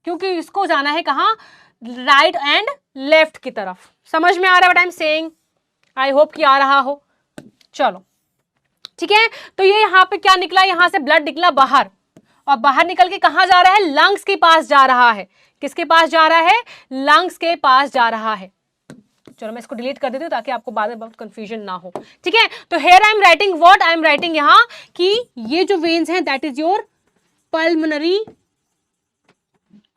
Speaker 1: क्योंकि इसको जाना है कहां, राइट एंड लेफ्ट की तरफ। समझ में आ रहा है what I am saying? I hope कि आ रहा हो। चलो ठीक है। तो ये यहाँ पे क्या निकला, यहां से ब्लड निकला बाहर, और बाहर निकल के कहां जा रहा है, लंग्स के पास जा रहा है। किसके पास जा रहा है, लंग्स के पास जा रहा है। चलो मैं इसको डिलीट कर देती हूँ ताकि आपको बाद में बहुत कंफ्यूजन ना हो। ठीक है, तो here I am writing what, I am writing यहाँ कि ये जो वेन्स हैं that is your pulmonary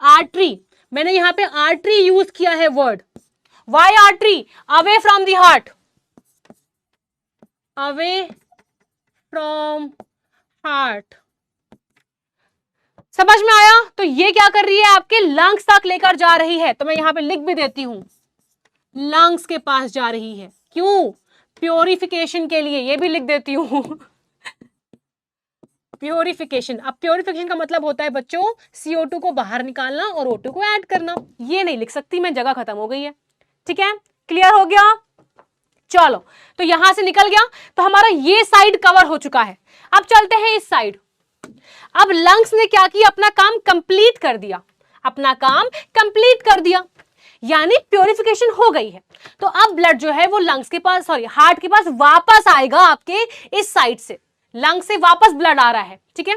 Speaker 1: artery. मैंने यहाँ पे आर्टरी यूज किया है word. Why artery, away from the heart, away from heart. समझ में आया। तो ये क्या कर रही है, आपके लंग्स तक लेकर जा रही है। तो मैं यहां पे लिख भी देती हूं, लंग्स के पास जा रही है। क्यों, प्योरिफिकेशन के लिए, ये भी लिख देती हूं प्योरिफिकेशन। अब प्योरिफिकेशन का मतलब होता है बच्चों CO2 को बाहर निकालना और O2 को ऐड करना। ये नहीं लिख सकती मैं, जगह खत्म हो गई है। ठीक है, क्लियर हो गया। चलो, तो यहां से निकल गया, तो हमारा ये साइड कवर हो चुका है। अब चलते हैं इस साइड। अब लंग्स ने क्या किया, अपना काम कंप्लीट कर दिया, अपना काम कंप्लीट कर दिया, यानी प्योरिफिकेशन हो गई है। तो अब ब्लड जो है वो लंग्स के पास, सॉरी हार्ट के पास वापस आएगा, आपके इस साइड से लंग से वापस ब्लड आ रहा है। ठीक है,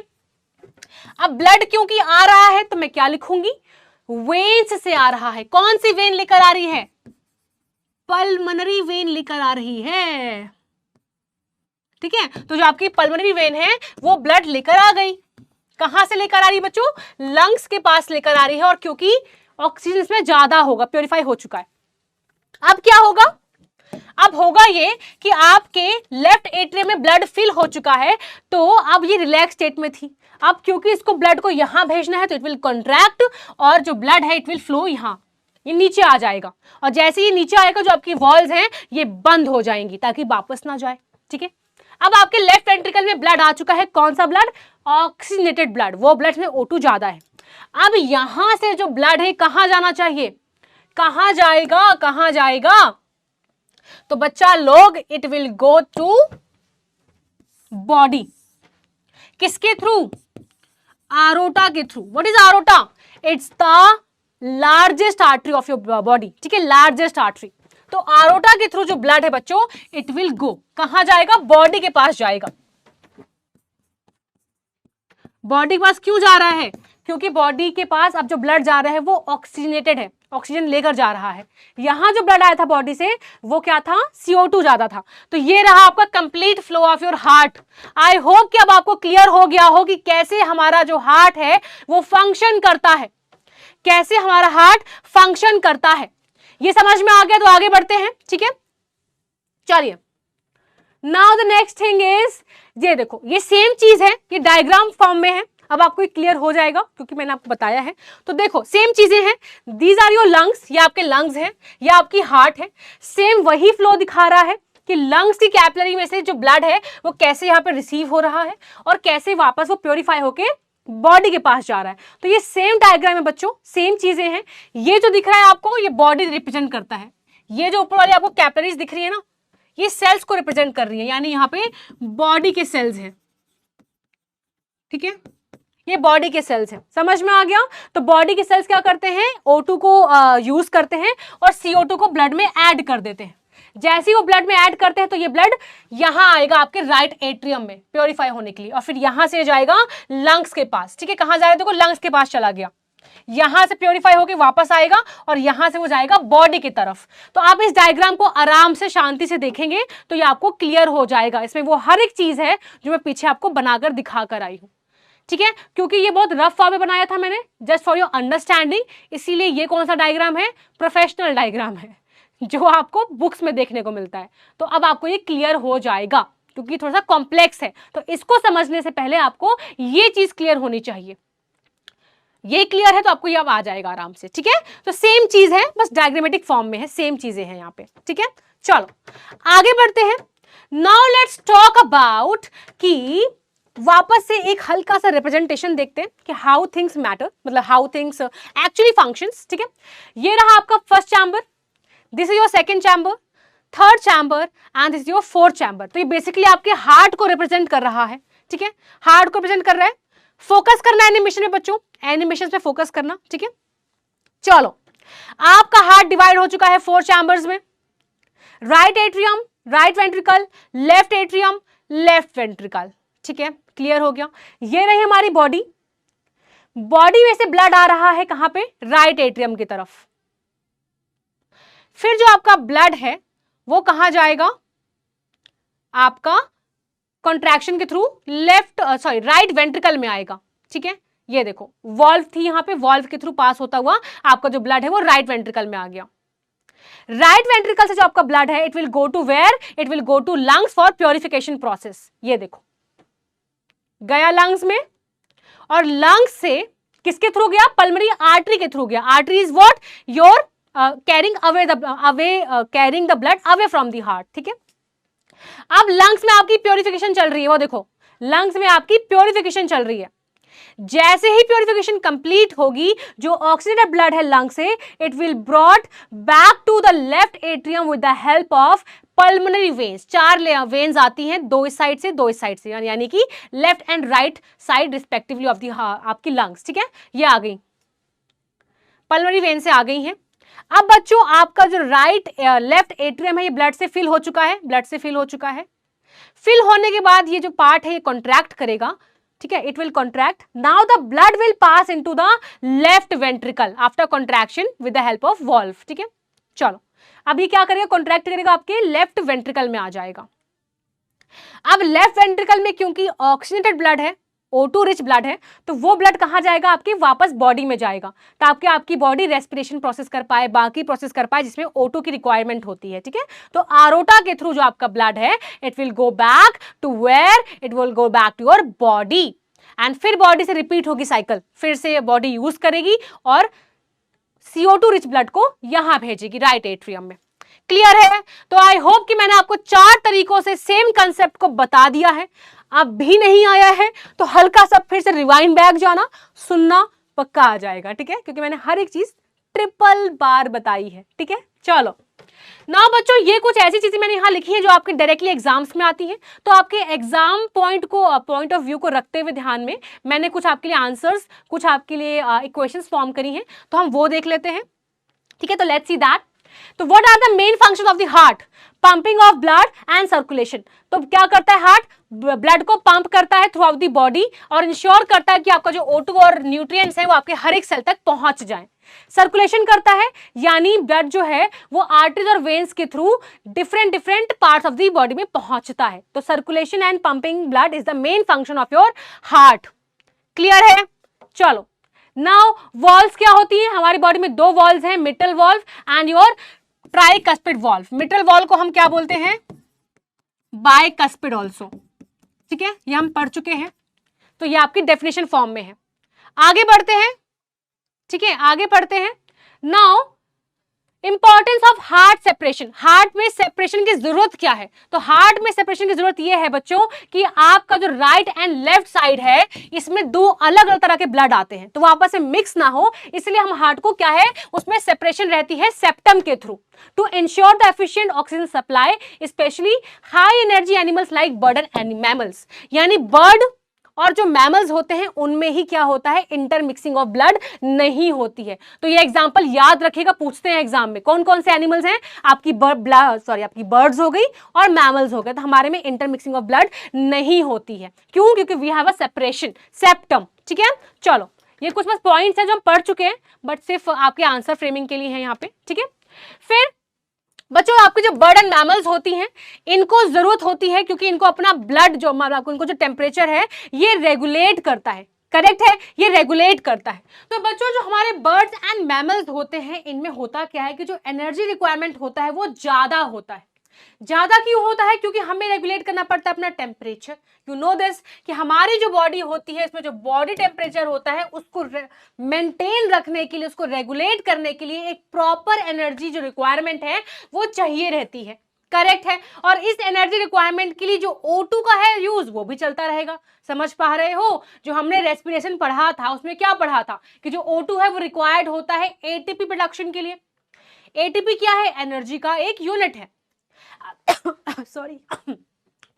Speaker 1: अब ब्लड क्योंकि आ रहा है तो मैं क्या लिखूंगी, वेन्स से आ रहा है। कौन सी वेन लेकर आ रही है, पल्मोनरी वेन लेकर आ रही है। ठीक है, तो जो आपकी पल्मोनरी वेन है वो ब्लड लेकर आ गई। कहां से लेकर आ रही है बच्चों, लंग्स के पास लेकर आ रही है, और क्योंकि ऑक्सीजन इसमें ज्यादा होगा, प्योरीफाई हो चुका है। अब क्या होगा, अब होगा ये कि आपके लेफ्ट एट्रियम में ब्लड फिल हो चुका है, तो अब ये रिलैक्स स्टेट में थी। अब क्योंकि इसको ब्लड को यहां भेजना है तो इट विल कॉन्ट्रैक्ट, और जो ब्लड है इट विल फ्लो यहां, ये नीचे आ जाएगा, और जैसे ये नीचे आएगा जो आपकी वॉल्स हैं ये बंद हो जाएंगी ताकि वापस ना जाए। ठीक है, अब आपके लेफ्ट वेंट्रिकल में ब्लड आ चुका है। कौन सा ब्लड, ऑक्सीजनेटेड ब्लड, वो ब्लड में O2 ज्यादा है। अब यहां से जो ब्लड है कहां जाना चाहिए, कहां जाएगा, कहां जाएगा, तो बच्चा लोग it will go to body. किसके थ्रू, आरोटा के through. What is aorta, it's the largest artery of your body. ठीक है, लार्जेस्ट आर्टरी। तो आरोटा के थ्रू जो ब्लड है बच्चों इट विल गो, कहां जाएगा, बॉडी के पास जाएगा। बॉडी के पास क्यों जा रहा है, क्योंकि बॉडी के पास अब जो ब्लड जा रहा है वो ऑक्सीजनेटेड है, ऑक्सीजन लेकर जा रहा है। यहां जो ब्लड आया था बॉडी से वो क्या था, CO2 ज्यादा था। तो ये रहा आपका complete flow of your heart. I hope कि अब आपको क्लियर हो गया हो कि कैसे हमारा जो हार्ट है वो फंक्शन करता है, कैसे हमारा हार्ट फंक्शन करता है। ये समझ में आ गया, तो आगे बढ़ते हैं। ठीक है, चलिए now the next thing is, ये देखो ये सेम चीज है, ये डायग्राम फॉर्म में है। अब आपको क्लियर हो जाएगा क्योंकि मैंने आपको बताया है। तो देखो सेम चीजें हैं, दीज आर योर लंग्स, ये आपके लंग्स हैं, ये आपकी हार्ट है। सेम वही फ्लो दिखा रहा है कि लंग्स की कैपिलरी में से जो ब्लड है वो कैसे यहाँ पे रिसीव हो रहा है और कैसे वापस वो प्योरीफाई होके बॉडी के पास जा रहा है। तो ये सेम डायग्राम है बच्चों, सेम चीजें हैं। ये जो दिख रहा है आपको ये बॉडी रिप्रेजेंट करता है, ये जो ऊपर वाली आपको कैपिलरीज दिख रही है ना ये सेल्स को रिप्रेजेंट कर रही है, यानी यहाँ पे बॉडी के सेल्स हैं। ठीक है, ये बॉडी के सेल्स हैं, समझ में आ गया। तो बॉडी के सेल्स क्या करते हैं, O2 को यूज करते हैं और CO2 को ब्लड में ऐड कर देते हैं। जैसे ही वो ब्लड में ऐड करते हैं तो ये ब्लड यहां आएगा आपके राइट एट्रियम में प्योरीफाई होने के लिए, और फिर यहां से जाएगा लंग्स के पास। ठीक है, कहां जाएगा, देखो लंग्स के पास चला गया, यहां से प्योरीफाई होकर वापस आएगा और यहां से वो जाएगा बॉडी की तरफ। तो आप इस डायग्राम को आराम से शांति से देखेंगे तो ये आपको क्लियर हो जाएगा। इसमें वो हर एक चीज है जो मैं पीछे आपको बनाकर दिखा कर आई हूं। ठीक है, क्योंकि ये बहुत रफ फॉर्म में बनाया था मैंने, जस्ट फॉर योर अंडरस्टैंडिंग, इसीलिए ये कौन सा डायग्राम है, प्रोफेशनल डायग्राम है जो आपको बुक्स में देखने को मिलता है। तो अब आपको ये क्लियर हो जाएगा क्योंकि थोड़ा सा कॉम्प्लेक्स है, तो इसको समझने से पहले आपको ये चीज क्लियर होनी चाहिए। ये क्लियर है तो आपको ये अब आ जाएगा आराम से। ठीक है, तो सेम चीज है, बस डायग्रामेटिक फॉर्म में है, सेम चीजें हैं यहाँ पे। ठीक है, चलो आगे बढ़ते हैं। नाउ लेट्स टॉक अबाउट कि वापस से एक हल्का सा रिप्रेजेंटेशन देखते हैं कि हाउ थिंग्स मैटर, मतलब हाउ थिंग्स एक्चुअली फंक्शंस। ठीक है, ये रहा आपका first chamber, this is your second chamber, third chamber and this is your fourth chamber. तो ये बेसिकली आपके हार्ट को रिप्रेजेंट कर रहा है। ठीक है, हार्ट को रिप्रेजेंट कर रहा है। फोकस करना एनिमेशन में बच्चों, एनिमेशन पे फोकस करना। ठीक है, चलो आपका हार्ट डिवाइड हो चुका है 4 चैम्बर्स में, right atrium, right ventricle, left atrium, left ventricle. ठीक है, क्लियर हो गया। ये रही हमारी बॉडी, बॉडी में से ब्लड आ रहा है कहां पे, राइट एट्रियम की तरफ। फिर जो आपका ब्लड है वो कहां जाएगा, आपका कॉन्ट्रैक्शन के थ्रू राइट वेंट्रिकल में आएगा। ठीक है, ये देखो वॉल्व थी यहां पे, वॉल्व के थ्रू पास होता हुआ आपका जो ब्लड है वो राइट वेंट्रिकल में आ गया। राइट वेंट्रिकल से जो आपका ब्लड है it will go to where, it will go to lungs for purification process. ये देखो गया लंग्स में, और लंग्स से किसके थ्रू गया, पल्मोनरी आर्टरी के थ्रू गया। Artery is what, your carrying the blood away from the heart. ठीक है, अब लंग्स में आपकी प्योरिफिकेशन चल रही है, वो देखो लंग्स में आपकी प्योरिफिकेशन चल रही है। जैसे ही प्योरिफिकेशन कंप्लीट होगी, जो ऑक्सीजनेटेड ब्लड है लंग से, it will brought back to the left atrium with the help of pulmonary veins. 4 veins आती हैं, 2 इस साइड से 2 इस साइड से, यानी कि left and right side respectively of the आपकी लंग्स। ठीक है, ये आ गई पल्मोनरी वेन से आ गई हैं। अब बच्चों आपका जो लेफ्ट एट्रियम है ये ब्लड से फिल हो चुका है, ब्लड से फिल हो चुका है। फिल होने के बाद ये जो पार्ट है ये कॉन्ट्रैक्ट करेगा। ठीक है, it will contract. Now the blood will pass into the left ventricle after contraction with the help of valve. ठीक है, चलो अब ये क्या करेगा, कॉन्ट्रैक्ट करेगा, आपके लेफ्ट वेंट्रिकल में आ जाएगा। अब लेफ्ट वेंट्रिकल में क्योंकि ऑक्सीजनेटेड ब्लड है, O2 रिच ब्लड है, तो वो ब्लड कहां जाएगा, आपकी वापस बॉडी में जाएगा, ताकि आपकी बॉडी रेस्पिरेशन प्रोसेस कर पाए, बाकी प्रोसेस कर पाए जिसमें O2 की रिक्वायरमेंट होती है। ठीक है, तो आरोटा के थ्रू जो आपका ब्लड है it will go back to where, it will go back to your body, and फिर बॉडी से रिपीट होगी साइकिल, फिर से बॉडी यूज करेगी और CO2 रिच ब्लड को यहां भेजेगी राइट एट्रियम में। क्लियर है? तो आई होप कि मैंने आपको 4 तरीकों से सेम कंसेप्ट को बता दिया है। अब भी नहीं आया है तो हल्का सा फिर से रिवाइंड बैक जाना, सुनना, पक्का आ जाएगा। ठीक है, क्योंकि मैंने हर एक चीज ट्रिपल बार बताई है। ठीक है, चलो ना बच्चों, ये कुछ ऐसी चीजें मैंने यहां लिखी है जो आपके डायरेक्टली एग्जाम्स में आती हैं, तो आपके एग्जाम पॉइंट ऑफ व्यू को रखते हुए ध्यान में मैंने कुछ आपके लिए आंसर्स, कुछ आपके लिए इक्वेशंस फॉर्म करी हैं, तो हम वो देख लेते हैं। ठीक है, तो लेट्स सी दैट। तो what are the main function of the heart, pumping of blood and circulation. तो क्या करता है हार्ट, ब्लड को पंप करता है थ्रू आउट द बॉडी और इंश्योर करता है कि आपका जो O2 और न्यूट्रिएंट्स है वो आपके हर एक सेल तक पहुंच जाए। सर्कुलेशन करता है, यानी ब्लड जो है वो आर्टरीज और वेन्स के through different parts of the body में पहुंचता है। तो circulation and pumping blood is the main function of your heart. Clear है? चलो नाउ वॉल्व्स क्या होती है, हमारी बॉडी में 2 वॉल्व्स हैं, mitral valve and your tricuspid valve. Mitral valve को हम क्या बोलते हैं, बाइकस्पिड ऑल्सो। ठीक है, ये हम पढ़ चुके हैं, तो ये आपकी डेफिनेशन फॉर्म में है। आगे बढ़ते हैं। ठीक है, आगे पढ़ते हैं। Now importance of heart separation, heart में सेपरेशन की जरूरत क्या है, तो हार्ट में सेपरेशन की जरूरत यह है बच्चों कि आपका जो राइट एंड लेफ्ट साइड है इसमें 2 अलग अलग तरह के ब्लड आते हैं, तो वो आपस में मिक्स ना हो, इसलिए हम हार्ट को क्या है उसमें सेपरेशन रहती है सेप्टम के through, to ensure the efficient oxygen supply specially high energy animals like bird and mammals. यानी बर्ड और जो मैमल्स होते हैं उनमें ही क्या होता है, इंटरमिक्सिंग ऑफ ब्लड नहीं होती है। तो ये एग्जांपल याद रखिएगा, पूछते हैं एग्जाम में कौन कौन से एनिमल्स हैं, आपकी आपकी बर्ड्स हो गई और मैमल्स हो गए, तो हमारे में इंटरमिक्सिंग ऑफ ब्लड नहीं होती है। क्यों? क्योंकि we have a separation, septum. ठीक है, चलो ये कुछ बस पॉइंट्स हैं जो हम पढ़ चुके हैं, बट सिर्फ आपके आंसर फ्रेमिंग के लिए है यहाँ पे। ठीक है, फिर बच्चों आपके जो बर्ड एंड मैमल्स होती हैं इनको जरूरत होती है क्योंकि इनको अपना ब्लड जो इनको जो टेम्परेचर है ये रेगुलेट करता है। करेक्ट है, ये रेगुलेट करता है। तो बच्चों जो हमारे बर्ड्स एंड मैमल्स होते हैं इनमें होता क्या है कि जो एनर्जी रिक्वायरमेंट होता है वो ज्यादा होता है। ज्यादा क्यों होता है? क्योंकि हमें रेगुलेट करना पड़ता है अपना टेम्परेचर। यू नो दिस कि हमारी जो बॉडी होती है इसमें जो बॉडी टेम्परेचर होता है उसको मेंटेन रखने के लिए, उसको रेगुलेट करने के लिए एक प्रॉपर एनर्जी जो रिक्वायरमेंट है वो चाहिए रहती है। करेक्ट है, और इस एनर्जी रिक्वायरमेंट के लिए जो O2 का है यूज वो भी चलता रहेगा। समझ पा रहे हो? जो हमने रेस्पिरेशन पढ़ा था उसमें क्या पढ़ा था कि जो O2 है वो रिक्वायर्ड होता है ATP प्रोडक्शन के लिए। ATP क्या है? एनर्जी का एक यूनिट है। सॉरी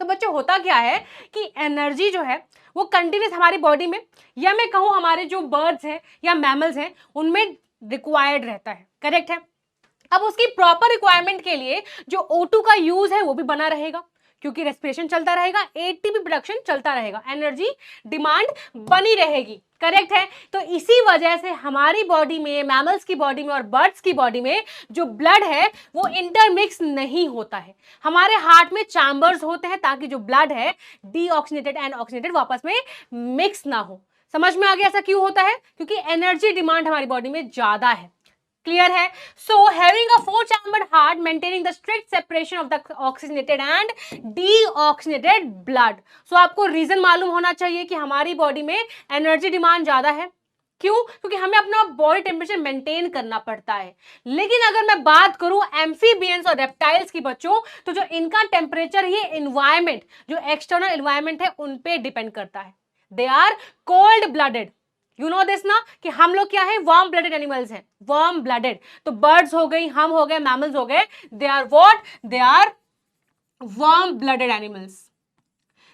Speaker 1: तो बच्चों होता क्या है कि एनर्जी जो है वो कंटिन्यूस हमारी बॉडी में, या मैं कहूं हमारे जो बर्ड्स हैं या मैमल्स हैं उनमें रिक्वायर्ड रहता है। करेक्ट है, अब उसकी प्रॉपर रिक्वायरमेंट के लिए जो O2 का यूज है वो भी बना रहेगा। क्योंकि रेस्पिरेशन चलता रहेगा, एटीपी प्रोडक्शन चलता रहेगा, एनर्जी डिमांड बनी रहेगी। करेक्ट है। तो इसी वजह से हमारी बॉडी में, मैमल्स की बॉडी में और बर्ड्स की बॉडी में जो ब्लड है वो इंटरमिक्स नहीं होता है। हमारे हार्ट में चैम्बर्स होते हैं ताकि जो ब्लड है डीऑक्सीजनेटेड एंड ऑक्सीजनेटेड वापस में मिक्स ना हो। समझ में आ गया ऐसा क्यों होता है? क्योंकि एनर्जी डिमांड हमारी बॉडी में ज्यादा है। क्लियर है? So having a 4 chambered heart maintaining the strict separation of the oxygenated and deoxygenated blood। सो आपको रीजन मालूम होना चाहिए कि हमारी बॉडी में एनर्जी डिमांड ज्यादा है। क्यों? क्योंकि हमें अपना बॉडी टेम्परेचर मेंटेन करना पड़ता है। लेकिन अगर मैं बात करूं एम्फीबियंस और रेप्टाइल्स की बच्चों, तो जो इनका टेम्परेचर ये एनवायरमेंट, जो एक्सटर्नल एनवायरमेंट है उन पे डिपेंड करता है। They are cold blooded. You know this ना, कि हम लोग क्या है, वार्म ब्लडेड एनिमल्स हैं, वार्म ब्लडेड। तो बर्ड्स हो गई, हम हो गए, मैमल्स हो गए, they are what, they are warm blooded animals.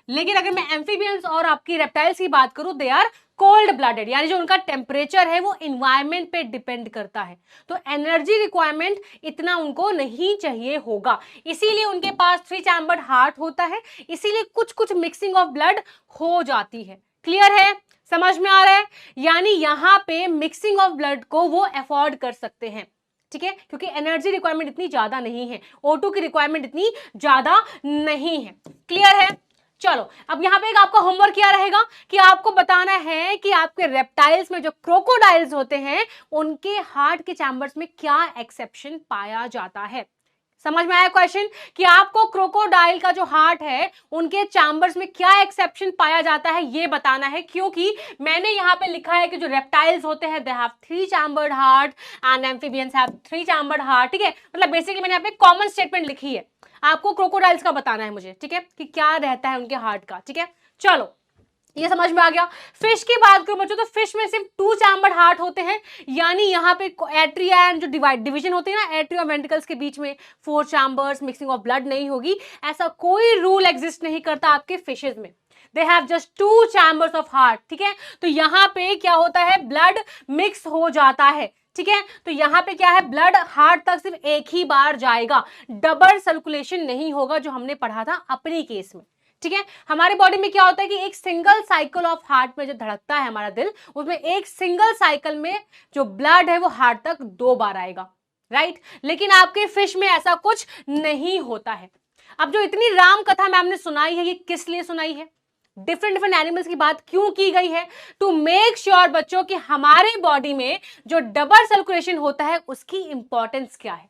Speaker 1: लेकिन अगर मैं एम्फीबियंस और आपकी रेप्टाइल्स की बात करूं, दे आर कोल्ड ब्लडेड, यानी जो उनका टेम्परेचर है वो इन्वायरमेंट पे डिपेंड करता है। तो एनर्जी रिक्वायरमेंट इतना उनको नहीं चाहिए होगा, इसीलिए उनके पास 3 chambered हार्ट होता है, इसीलिए कुछ कुछ मिक्सिंग ऑफ ब्लड हो जाती है। क्लियर है? समझ में आ रहा है? यानी यहां पे मिक्सिंग ऑफ ब्लड को वो अफोर्ड कर सकते हैं। ठीक है? क्योंकि एनर्जी रिक्वायरमेंट इतनी ज्यादा नहीं है, O2 की रिक्वायरमेंट इतनी ज्यादा नहीं है। क्लियर है? चलो, अब यहां पे एक आपका होमवर्क क्या रहेगा कि आपको बताना है कि आपके रेप्टाइल्स में जो क्रोकोडाइल्स होते हैं उनके हार्ट के चैम्बर्स में क्या एक्सेप्शन पाया जाता है। समझ में आया क्वेश्चन? कि आपको क्रोकोडाइल का जो हार्ट है उनके चैम्बर्स में क्या एक्सेप्शन पाया जाता है ये बताना है, क्योंकि मैंने यहाँ पे लिखा है कि जो रेप्टाइल्स होते हैं they have 3 chambered heart and amphibians have 3 chambered heart. ठीक है? मतलब बेसिकली मैंने यहाँ पे कॉमन स्टेटमेंट लिखी है, आपको क्रोकोडाइल्स का बताना है मुझे। ठीक है? कि क्या रहता है उनके हार्ट का। ठीक है? चलो, ये समझ में आ गया। फिश की बात करूं बच्चों, तो फिश में सिर्फ 2 chambered हार्ट होते हैं, यानी यहाँ पे एट्रिया एंड जो डिवीजन होती है ना एट्रिया वेंट्रिकल्स के बीच में 4 chambers, मिक्सिंग ऑफ ब्लड नहीं होगी, ऐसा कोई रूल एग्जिस्ट नहीं करता आपके फिशेज में। They have just 2 chambers of heart. ठीक है? तो यहाँ पे क्या होता है, ब्लड मिक्स हो जाता है। ठीक है? तो यहाँ पे क्या है, ब्लड हार्ट तक सिर्फ एक ही बार जाएगा, डबल सर्कुलेशन नहीं होगा, जो हमने पढ़ा था अपने केस में। ठीक है? हमारे बॉडी में क्या होता है कि एक सिंगल साइकिल ऑफ हार्ट में जो धड़कता है हमारा दिल, उसमें एक सिंगल साइकिल में जो ब्लड है वो हार्ट तक 2 बार आएगा। राइट? लेकिन आपके फिश में ऐसा कुछ नहीं होता है। अब जो इतनी राम कथा मैम ने सुनाई है, ये किस लिए सुनाई है, डिफरेंट एनिमल्स की बात क्यों की गई है? टू मेक श्योर बच्चों कि हमारे बॉडी में जो डबल सर्कुलेशन होता है उसकी इंपॉर्टेंस क्या है।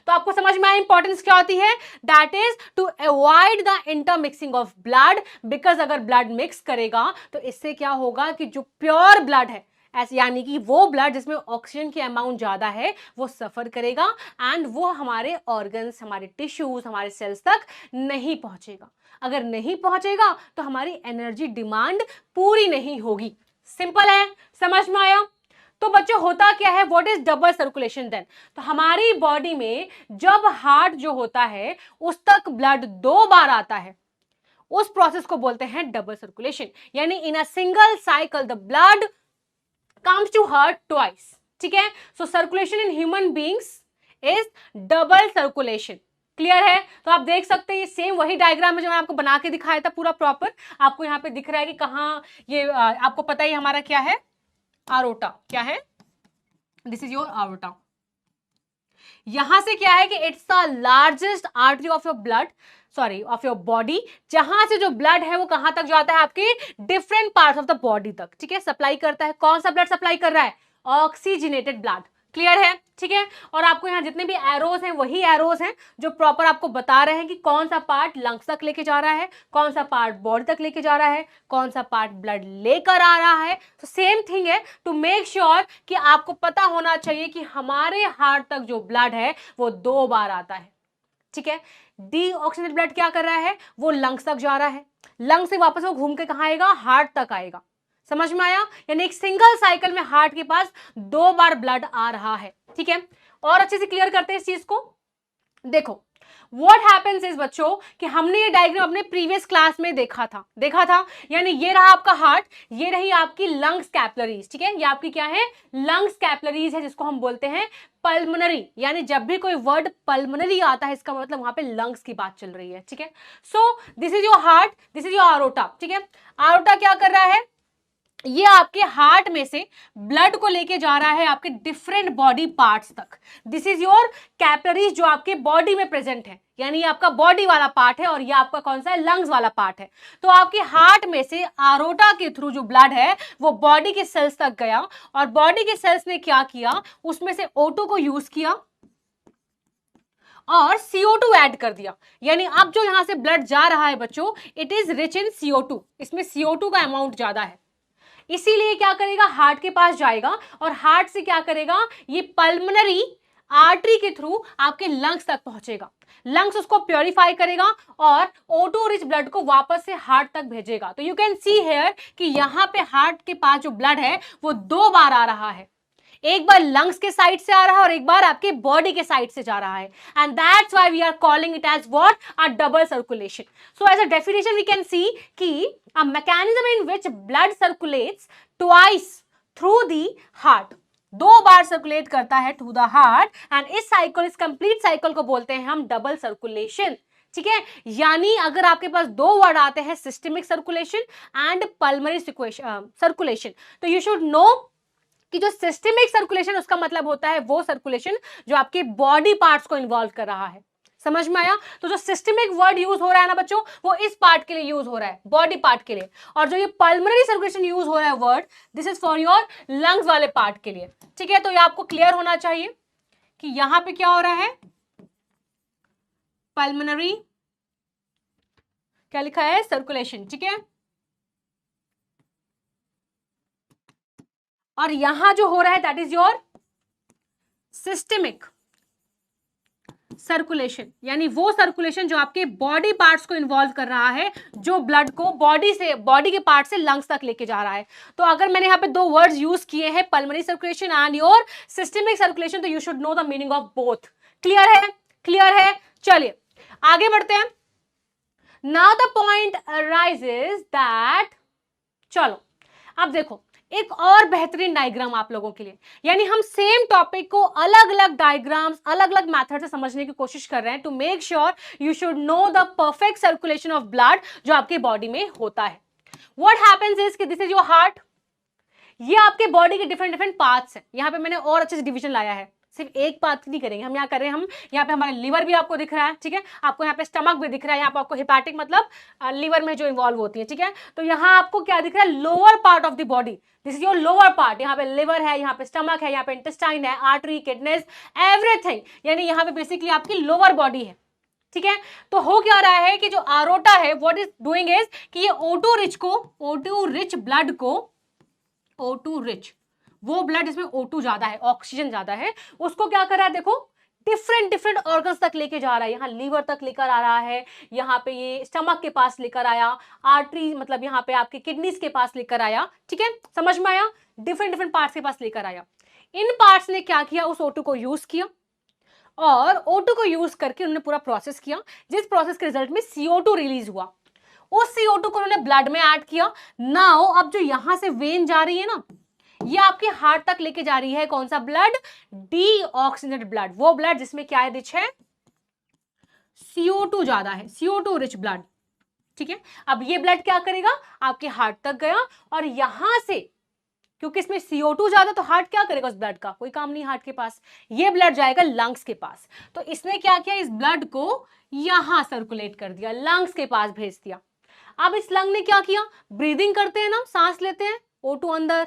Speaker 1: तो आपको समझ में आया इंपॉर्टेंस क्या होती है? That is to avoid the intermixing of blood, because अगर ब्लड मिक्स करेगा तो इससे क्या होगा कि जो प्योर ब्लड है, ऐसे यानी कि वो ब्लड जिसमें ऑक्सीजन की अमाउंट ज्यादा है, वो सफर करेगा एंड वो हमारे ऑर्गन्स, हमारे टिश्यूज, हमारे सेल्स तक नहीं पहुंचेगा। अगर नहीं पहुंचेगा तो हमारी एनर्जी डिमांड पूरी नहीं होगी। सिंपल है, समझ में आया? तो बच्चों होता क्या है, what is double circulation then? तो हमारी बॉडी में जब हार्ट जो होता है उस तक ब्लड 2 बार आता है, उस प्रोसेस को बोलते हैं डबल सर्कुलेशन। यानी in a single cycle the blood comes to heart twice. ठीक है? So circulation in human beings is double circulation. Clear है? तो आप देख सकते हैं ये सेम वही डायग्राम है जो मैंने आपको बना के दिखाया था पूरा प्रॉपर। आपको यहाँ पे दिख रहा है कि कहाँ ये आपको पता ही हमारा क्या है, आरोटा। क्या है? This is your aorta. यहां से क्या है कि it's the largest artery of your blood, sorry of your body, जहां से जो ब्लड है वो कहां तक जाता है, आपके different parts of the body तक। ठीक है? सप्लाई करता है। कौन सा ब्लड सप्लाई कर रहा है? Oxygenated blood. क्लियर है? ठीक है? और आपको यहाँ जितने भी एरोज हैं वही एरोज हैं जो प्रॉपर आपको बता रहे हैं कि कौन सा पार्ट लंग्स तक लेके जा रहा है, कौन सा पार्ट बॉडी तक लेके जा रहा है, कौन सा पार्ट ब्लड लेकर आ रहा है। तो सेम थिंग है, टू मेक श्योर कि आपको पता होना चाहिए कि हमारे हार्ट तक जो ब्लड है वो 2 बार आता है। ठीक है? डीऑक्सीजनेटेड ब्लड क्या कर रहा है, वो लंग्स तक जा रहा है, लंग्स से वापस वो घूम के कहाँ आएगा, हार्ट तक आएगा। समझ में आया? यानी एक सिंगल साइकिल में हार्ट के पास 2 बार ब्लड आ रहा है। ठीक है? और अच्छे से क्लियर करते हैं इस चीज को। देखो, What happens is बच्चों कि हमने ये डायग्राम अपने प्रीवियस क्लास में देखा था, यानी ये रहा आपका हार्ट, ये रही आपकी लंग्स कैपिलरीज, ठीक है, ये आपकी क्या है, लंग्स कैपिलरीज है, जिसको हम बोलते हैं पल्मोनरी, यानी जब भी कोई वर्ड पल्मोनरी आता है इसका मतलब वहां पे लंग्स की बात चल रही है, ठीक है। So this is your heart, this is your aorta, ठीक है। आरोटा क्या कर रहा है, ये आपके हार्ट में से ब्लड को लेके जा रहा है आपके डिफरेंट बॉडी पार्ट्स तक। दिस इज योर कैपिलरीज जो आपके बॉडी में प्रेजेंट है, यानी आपका बॉडी वाला पार्ट है, और ये आपका कौन सा है, लंग्स वाला पार्ट है। तो आपके हार्ट में से आरोटा के थ्रू जो ब्लड है वो बॉडी के सेल्स तक गया, और बॉडी के सेल्स ने क्या किया, उसमें से O2 को यूज किया और CO2 ऐड कर दिया। यानी अब जो यहां से ब्लड जा रहा है बच्चों, it is rich in CO2, इसमें CO2 का अमाउंट ज्यादा है, इसीलिए क्या करेगा, हार्ट के पास जाएगा, और हार्ट से क्या करेगा, ये पल्मोनरी आर्टरी के थ्रू आपके लंग्स तक पहुंचेगा, लंग्स उसको प्योरीफाई करेगा और O2 रिच ब्लड को वापस से हार्ट तक भेजेगा। तो यू कैन सी हियर कि यहां पे हार्ट के पास जो ब्लड है वो 2 बार आ रहा है, एक बार लंग्स के साइड से आ रहा है और एक बार आपके बॉडी के साइड से जा रहा है, and that's why we are calling it as what, a double circulation. So as a definition we can see कि a mechanism in which blood circulates twice through the heart, 2 बार circulate करता है through the heart, and इस cycle, इस complete cycle को बोलते हैं हम डबल सर्कुलेशन, ठीक है। यानी अगर आपके पास 2 वर्ड आते हैं, systemic circulation and pulmonary circulation, तो यू शुड नो कि जो सिस्टमिक सर्कुलेशन उसका मतलब होता है वो सर्कुलेशन जो आपके बॉडी पार्ट्स को इन्वॉल्व कर रहा है। समझ में आया? तो जो सिस्टमिक वर्ड यूज हो रहा है ना बच्चों, वो इस पार्ट के लिए यूज हो रहा है, बॉडी पार्ट के लिए, और जो ये पल्मोनरी सर्कुलेशन यूज हो रहा है word, this is for your lungs वाले पार्ट के लिए, ठीक है। तो ये आपको क्लियर होना चाहिए कि यहां पे क्या हो रहा है, पल्मोनरी क्या लिखा है, सर्कुलेशन, ठीक है। और यहां जो हो रहा है that is your systemic circulation, यानी वो सर्कुलेशन जो आपके बॉडी पार्ट्स को इन्वॉल्व कर रहा है, जो ब्लड को बॉडी के पार्ट से लंग्स तक लेके जा रहा है। तो अगर मैंने यहाँ पे 2 वर्ड्स यूज किए हैं, pulmonary circulation and your systemic circulation, तो you should know the meaning of both. Clear है? क्लियर है? चलिए आगे बढ़ते हैं। Now the point arises that, चलो अब देखो एक और बेहतरीन डायग्राम आप लोगों के लिए, यानी हम सेम टॉपिक को अलग अलग डायग्राम्स, अलग अलग मेथड से समझने की कोशिश कर रहे हैं, to make sure you should know the perfect circulation of blood जो आपके बॉडी में होता है। व्हाट हैपेंस इज कि दिस इज योर हार्ट, ये आपके बॉडी के डिफरेंट पार्ट्स हैं। यहां पे मैंने और अच्छे से डिवीजन लाया है, सिर्फ एक बात नहीं करेंगे हम, यहाँ कर रहे हैं हम, यहाँ पे हमारे लिवर भी आपको दिख रहा है, ठीक है, आपको यहाँ पे स्टमक भी दिख रहा है, यहाँ पे आपको हिपैटिक मतलब लिवर में जो इन्वॉल्व होती है, ठीक है। तो यहाँ आपको क्या दिख रहा है, lower part of the body, this is your lower part, यहाँ पे लिवर है, यहाँ पे स्टमक है, यहाँ पे इंटेस्टाइन है, आर्टरी, किडनीज, एवरीथिंग, यानी यहाँ पे बेसिकली आपकी लोअर बॉडी है, ठीक है। तो हो क्या रहा है कि जो आरोटा है व्हाट इज डूइंग इज कि ये O2 रिच ब्लड को, O2 रिच वो ब्लड जिसमें O2 ज्यादा है, ऑक्सीजन ज्यादा है, उसको क्या कर रहा है, देखो डिफरेंट ऑर्गन्स तक लेके जा रहा है, यहाँ लीवर तक लेकर आ रहा है, यहाँ पे ये स्टमक के पास लेकर आया, आर्टरी मतलब यहाँ पे आपके किडनीज के पास लेकर आया, ठीक है, समझ में आया, डिफरेंट पार्ट्स के पास लेकर आया। इन पार्ट्स ने क्या किया, उस O2 को यूज किया, और O2 को यूज करके उन्होंने पूरा प्रोसेस किया, जिस प्रोसेस के रिजल्ट में CO2 रिलीज हुआ, उस CO2 को उन्होंने ब्लड में ऐड किया। नाउ अब जो यहां से वेन जा रही है ना, ये आपके हार्ट तक लेके जा रही है, कौन सा ब्लड, डीऑक्सीजनेटेड ब्लड, वो ब्लड जिसमें क्या है, रिच है, CO2 ज्यादा है, CO2 रिच ब्लड, ठीक है। अब ये ब्लड क्या करेगा, आपके हार्ट तक गया, और यहां से क्योंकि इसमें CO2 ज्यादा, तो हार्ट क्या करेगा, उस ब्लड का कोई काम नहीं हार्ट के पास, ये ब्लड जाएगा लंग्स के पास। तो इसने क्या किया, इस ब्लड को यहां सर्कुलेट कर दिया, लंग्स के पास भेज दिया। अब इस लंग ने क्या किया, ब्रीदिंग करते हैं ना, सांस लेते हैं, O2 अंदर,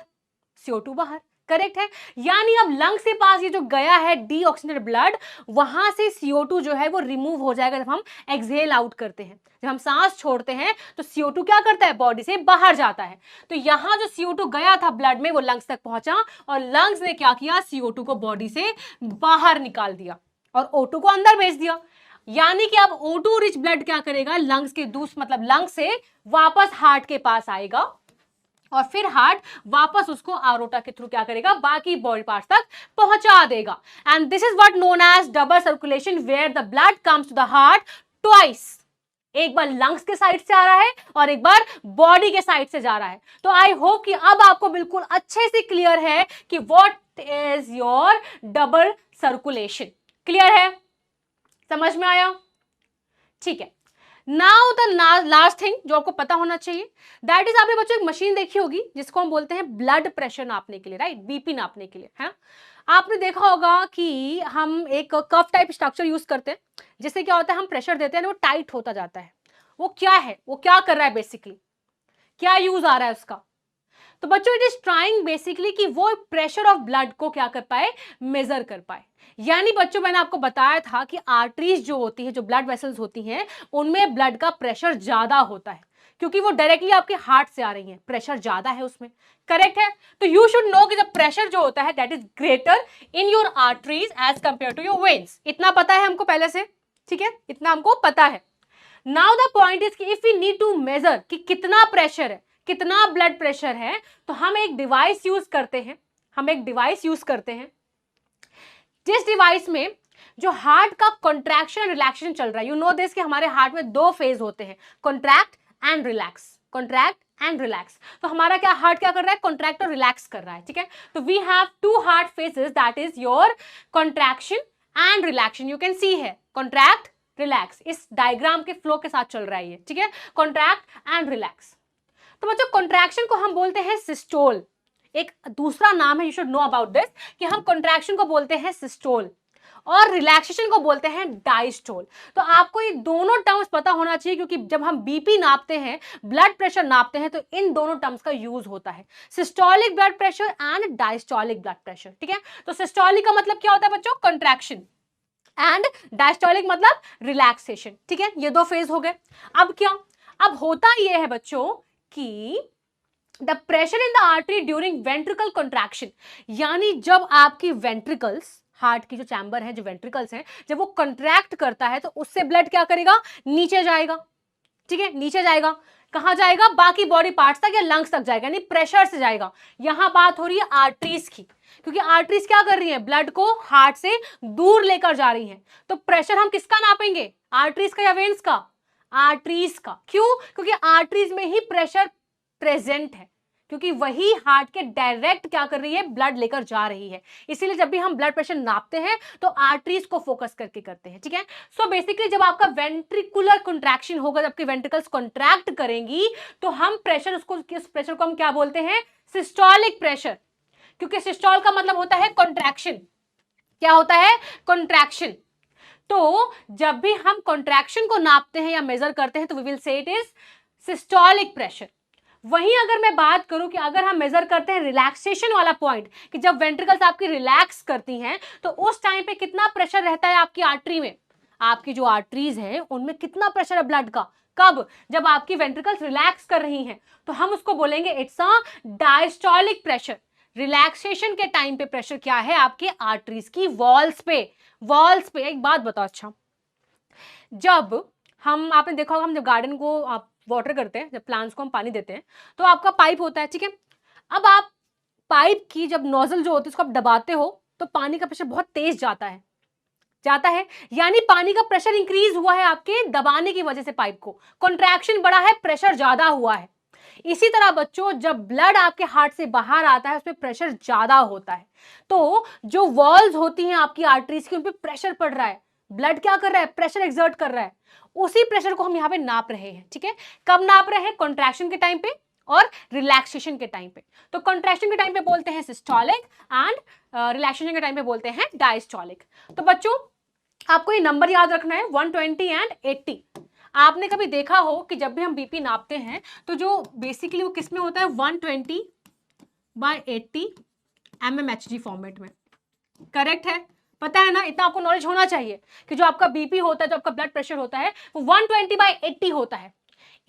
Speaker 1: CO2 बाहर, करेक्ट है। यानी अब लंग्स के पास ये जो गया है डीऑक्सीजनेटेड ब्लड, वहां से CO2 जो है वो रिमूव हो जाएगा जब हम एक्सहेल आउट करते हैं, जब हम सांस छोड़ते हैं तो CO2 क्या करता है, बॉडी से बाहर जाता है। तो यहां जो CO2 गया था ब्लड में वो लंग्स तक पहुंचा, और लंग्स ने क्या किया, CO2 को बॉडी से बाहर निकाल दिया और O2 को अंदर भेज दिया। यानी कि अब O2 रिच ब्लड क्या करेगा, लंग्स के मतलब लंग्स से वापस हार्ट के पास आएगा, और फिर हार्ट वापस उसको आरोटा के थ्रू क्या करेगा, बाकी बॉडी पार्ट्स तक पहुंचा देगा। And this is what known as double circulation, where the blood comes to the heart twice. एक बार लंग्स के साइड से आ रहा है और एक बार बॉडी के साइड से जा रहा है। तो आई होप कि अब आपको बिल्कुल अच्छे से क्लियर है कि what is your double circulation. Clear है, समझ में आया? ठीक है, नाउ द लास्ट थिंग जो आपको पता होना चाहिए, दैट इज, आपने बच्चों एक मशीन देखी होगी जिसको हम बोलते हैं ब्लड प्रेशर नापने के लिए, राइट, बीपी नापने के लिए, है। आपने देखा होगा कि हम एक कर्व टाइप स्ट्रक्चर यूज करते हैं, जिससे क्या होता है, हम प्रेशर देते हैं ना, वो टाइट होता जाता है। वो क्या है, वो क्या कर रहा है, बेसिकली क्या यूज आ रहा है उसका? तो बच्चों इट इज ट्राइंग बेसिकली कि वो प्रेशर ऑफ ब्लड को क्या कर पाए, मेजर कर पाए। यानी बच्चों मैंने आपको बताया था कि आर्टरीज जो होती है, जो ब्लड वेसल्स होती हैं, उनमें ब्लड का प्रेशर ज्यादा होता है, क्योंकि वो डायरेक्टली आपके हार्ट से आ रही है, प्रेशर ज्यादा है उसमें। करेक्ट है? तो यू शुड नो कि जब प्रेशर जो होता है that is greater in your arteries as compare to your veins. इतना पता है हमको पहले से, ठीक है, इतना हमको पता है। नाउ द पॉइंट इज कि if we need to measure कि कितना प्रेशर है, कितना ब्लड प्रेशर है, तो हम एक डिवाइस यूज करते हैं, जिस डिवाइस में जो हार्ट का कॉन्ट्रैक्शन रिलैक्सेशन चल रहा है। यू नो दिस कि हमारे हार्ट में दो फेज होते हैं, contract and relax, contract and relax. तो हमारा क्या, हार्ट क्या कर रहा है, कॉन्ट्रैक्ट और रिलैक्स कर रहा है, ठीक है। तो we have two heart phases, that is your contraction and relaxation. You can see है कॉन्ट्रैक्ट रिलैक्स, इस डायग्राम के फ्लो के साथ चल रहा है ये, ठीक है, कॉन्ट्रैक्ट एंड रिलैक्स। तो बच्चों कॉन्ट्रैक्शन को हम बोलते हैं सिस्टोल। एक दूसरा नाम है, you should know about this, कि हम कॉन्ट्रैक्शन को बोलते हैं सिस्टोल और रिलैक्सेशन को बोलते हैं डायस्टोल। तो आपको ये दोनों टर्म्स पता होना चाहिए, क्योंकि जब हम बीपी नापते हैं, ब्लड प्रेशर नापते हैं, तो इन दोनों टर्म्स का यूज होता है, systolic blood pressure and diastolic blood pressure, ठीक है। तो सिस्टोलिक का मतलब क्या होता है बच्चों, कॉन्ट्रैक्शन, एंड डायस्टोलिक मतलब रिलैक्सेशन, ठीक है। ये दो फेज हो गए। अब क्या, अब होता यह है बच्चों कि the pressure in the artery during ventricle contraction, यानी जब आपकी वेंट्रिकल्स, हार्ट की जो चैम्बर है, जो वेंट्रिकल्स हैं, जब वो कॉन्ट्रैक्ट करता है तो उससे ब्लड क्या करेगा, नीचे जाएगा, ठीक है, नीचे जाएगा। कहां जाएगा, बाकी बॉडी पार्ट्स तक या लंग्स तक जाएगा, यानी प्रेशर से जाएगा। यहां बात हो रही है आर्टरीज की, क्योंकि आर्टरीज क्या कर रही है, ब्लड को हार्ट से दूर लेकर जा रही है। तो प्रेशर हम किसका नापेंगे, आर्टरीज का या वेन्स का, आर्टरीज का। क्यों, क्योंकि आर्टरीज में ही प्रेशर प्रेजेंट है, क्योंकि वही हार्ट के डायरेक्ट क्या कर रही है, ब्लड लेकर जा रही है। इसीलिए जब भी हम ब्लड प्रेशर नापते हैं तो आर्टरीज को फोकस करके करते हैं, ठीक है। सो बेसिकली जब आपका वेंट्रिकुलर कॉन्ट्रैक्शन होगा, जबकि वेंट्रिकल्स कॉन्ट्रैक्ट करेंगी, तो हम प्रेशर, उसको, किस प्रेशर को हम क्या बोलते हैं, सिस्टोलिक प्रेशर, क्योंकि सिस्टोल का मतलब होता है कॉन्ट्रैक्शन। क्या होता है, कॉन्ट्रैक्शन। तो जब भी हम कॉन्ट्रैक्शन को नापते हैं या मेजर करते हैं तो we will say it is systolic pressure. वहीं अगर मैं बात करूं कि अगर हम मेजर करते हैं रिलैक्सेशन वाला पॉइंट, कि जब वेंट्रिकल्स आपकी रिलैक्स करती हैं तो उस टाइम पे कितना प्रेशर रहता है आपकी आर्टरी में, आपकी जो आर्टरीज हैं उनमें कितना प्रेशर है ब्लड का, कब, जब आपकी वेंट्रिकल्स रिलैक्स कर रही हैं, तो हम उसको बोलेंगे it's a diastolic pressure. Relaxation के टाइम पे प्रेशर क्या है, आपके आर्टरीज की वॉल्स पे, वॉल्स पे। एक बात बताओ, अच्छा जब हम, आपने देखा होगा, हम जब गार्डन को आप वाटर करते हैं, जब प्लांट्स को हम पानी देते हैं, तो आपका पाइप होता है, ठीक है। अब आप पाइप की जब नोजल जो होती है उसको आप दबाते हो तो पानी का प्रेशर बहुत तेज जाता है, यानी पानी का प्रेशर इंक्रीज हुआ है आपके दबाने की वजह से, पाइप को कॉन्ट्रैक्शन बढ़ा है, प्रेशर ज्यादा हुआ है। इसी तरह बच्चों जब ब्लड आपके हार्ट से बाहर आता है उसमें प्रेशर ज्यादा होता है, तो जो वॉल्स होती हैं आपकी आर्टरीज की, उन पे प्रेशर पड़ रहा है, ब्लड क्या कर रहा है, प्रेशर एक्सर्ट कर रहा है, उसी प्रेशर को हम यहाँ पे नाप रहे हैं, ठीक है। कब नाप रहे हैं, कॉन्ट्रैक्शन के टाइम पे और रिलैक्सेशन के टाइम पे। तो कॉन्ट्रैक्शन के टाइम पे बोलते हैं सिस्टोलिक एंड रिलैक्सेशन के टाइम पे बोलते हैं डायस्टोलिक। तो बच्चों आपको ये नंबर याद रखना है, 120 एंड 80। आपने कभी देखा हो कि जब भी हम बीपी नापते हैं तो जो बेसिकली वो किस में होता है, 120/80 mmHg फॉर्मेट में, करेक्ट है, पता है ना, इतना आपको नॉलेज होना चाहिए कि जो आपका बीपी होता है, जो आपका ब्लड प्रेशर होता है, वो 120/80 होता है।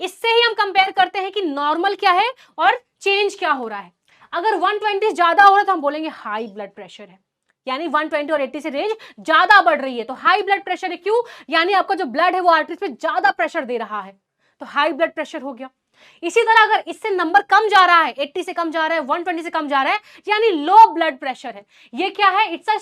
Speaker 1: इससे ही हम कंपेयर करते हैं कि नॉर्मल क्या है और चेंज क्या हो रहा है। अगर 120 ज्यादा हो रहा है तो हम बोलेंगे हाई ब्लड प्रेशर है, यानी 120 और 80 से रेंज ज्यादा बढ़ रही है, तो हाई ब्लड प्रेशर है। क्यों, यानी आपका जो ब्लड है वो आर्टरीज पे ज्यादा प्रेशर दे रहा है, तो हाई ब्लड प्रेशर हो गया। इसी तरह अगर इससे नंबर कम जा रहा है, 80 से कम जा रहा है, 120 से कम जा रहा है, यानी लो ब्लड प्रेशर है। ये क्या है? It's a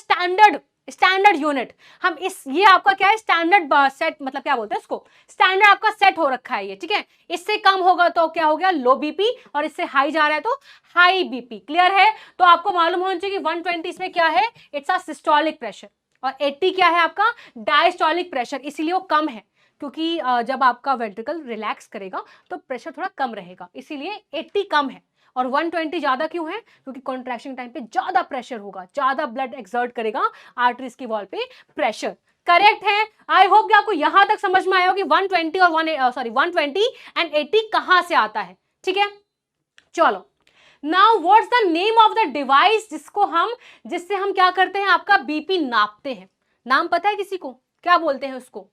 Speaker 1: standard unit. हम ये आपका क्या है? स्टैंडर्ड सेट, मतलब क्या बोलते हैं इसको, स्टैंडर्ड आपका सेट हो रखा है ये, ठीक है। इससे कम होगा तो क्या हो गया? लो बीपी, और इससे हाई जा रहा है तो हाई बीपी। क्लियर है? तो आपको मालूम होना चाहिए कि 120 में क्या है? इट्स अ सिस्टोलिक प्रेशर, और 80 क्या है आपका? डायस्टोलिक प्रेशर, इसीलिए वो कम है, क्योंकि जब आपका वेंट्रिकल रिलैक्स करेगा तो प्रेशर थोड़ा कम रहेगा, इसीलिए 80 कम है। और 120 ज्यादा क्यों है? क्योंकि कॉन्ट्रैक्शन टाइम पे ज्यादा प्रेशर होगा, ज्यादा ब्लड एक्सर्ट करेगा आर्टरीज की वॉल पे प्रेशर। करेक्ट है। आई होप कि आपको यहां तक समझ में आया कि 120 और 120 एंड 80 कहां से आता है, ठीक है। चलो, now what's the name of the device जिससे हम क्या करते हैं? आपका बीपी नापते हैं। नाम पता है किसी को? क्या बोलते हैं उसको?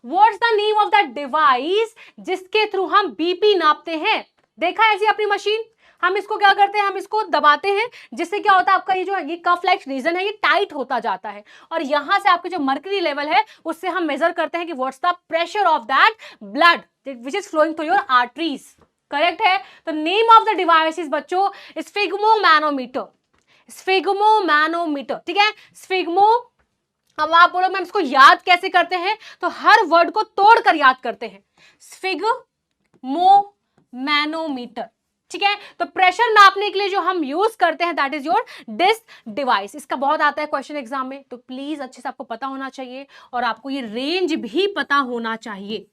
Speaker 1: What's the name of the device जिसके थ्रू हम बीपी नापते हैं? देखा है ऐसी अपनी मशीन? हम इसको क्या करते हैं? हम इसको दबाते हैं, जिससे क्या होता है? आपका ये कफ लाइक रीजन है, ये टाइट होता जाता है, और यहां से आपके जो मर्करी लेवल है उससे हम मेजर करते हैं कि what's the pressure of that blood which is flowing through your arteries. Correct है। तो नेम ऑफ द डिवाइस बच्चों स्फिग्मोमैनोमीटर। स्फिग्मोमैनोमीटर, ठीक है। स्फिग्मो, अब आप बोलो मैम इसको याद कैसे करते हैं? तो हर वर्ड को तोड़कर याद करते हैं। स्फिग्मोमैनोमीटर, ठीक है। तो प्रेशर नापने के लिए जो हम यूज करते हैं that is your this device. इसका बहुत आता है क्वेश्चन एग्जाम में, तो प्लीज अच्छे से आपको पता होना चाहिए, और आपको ये रेंज भी पता होना चाहिए,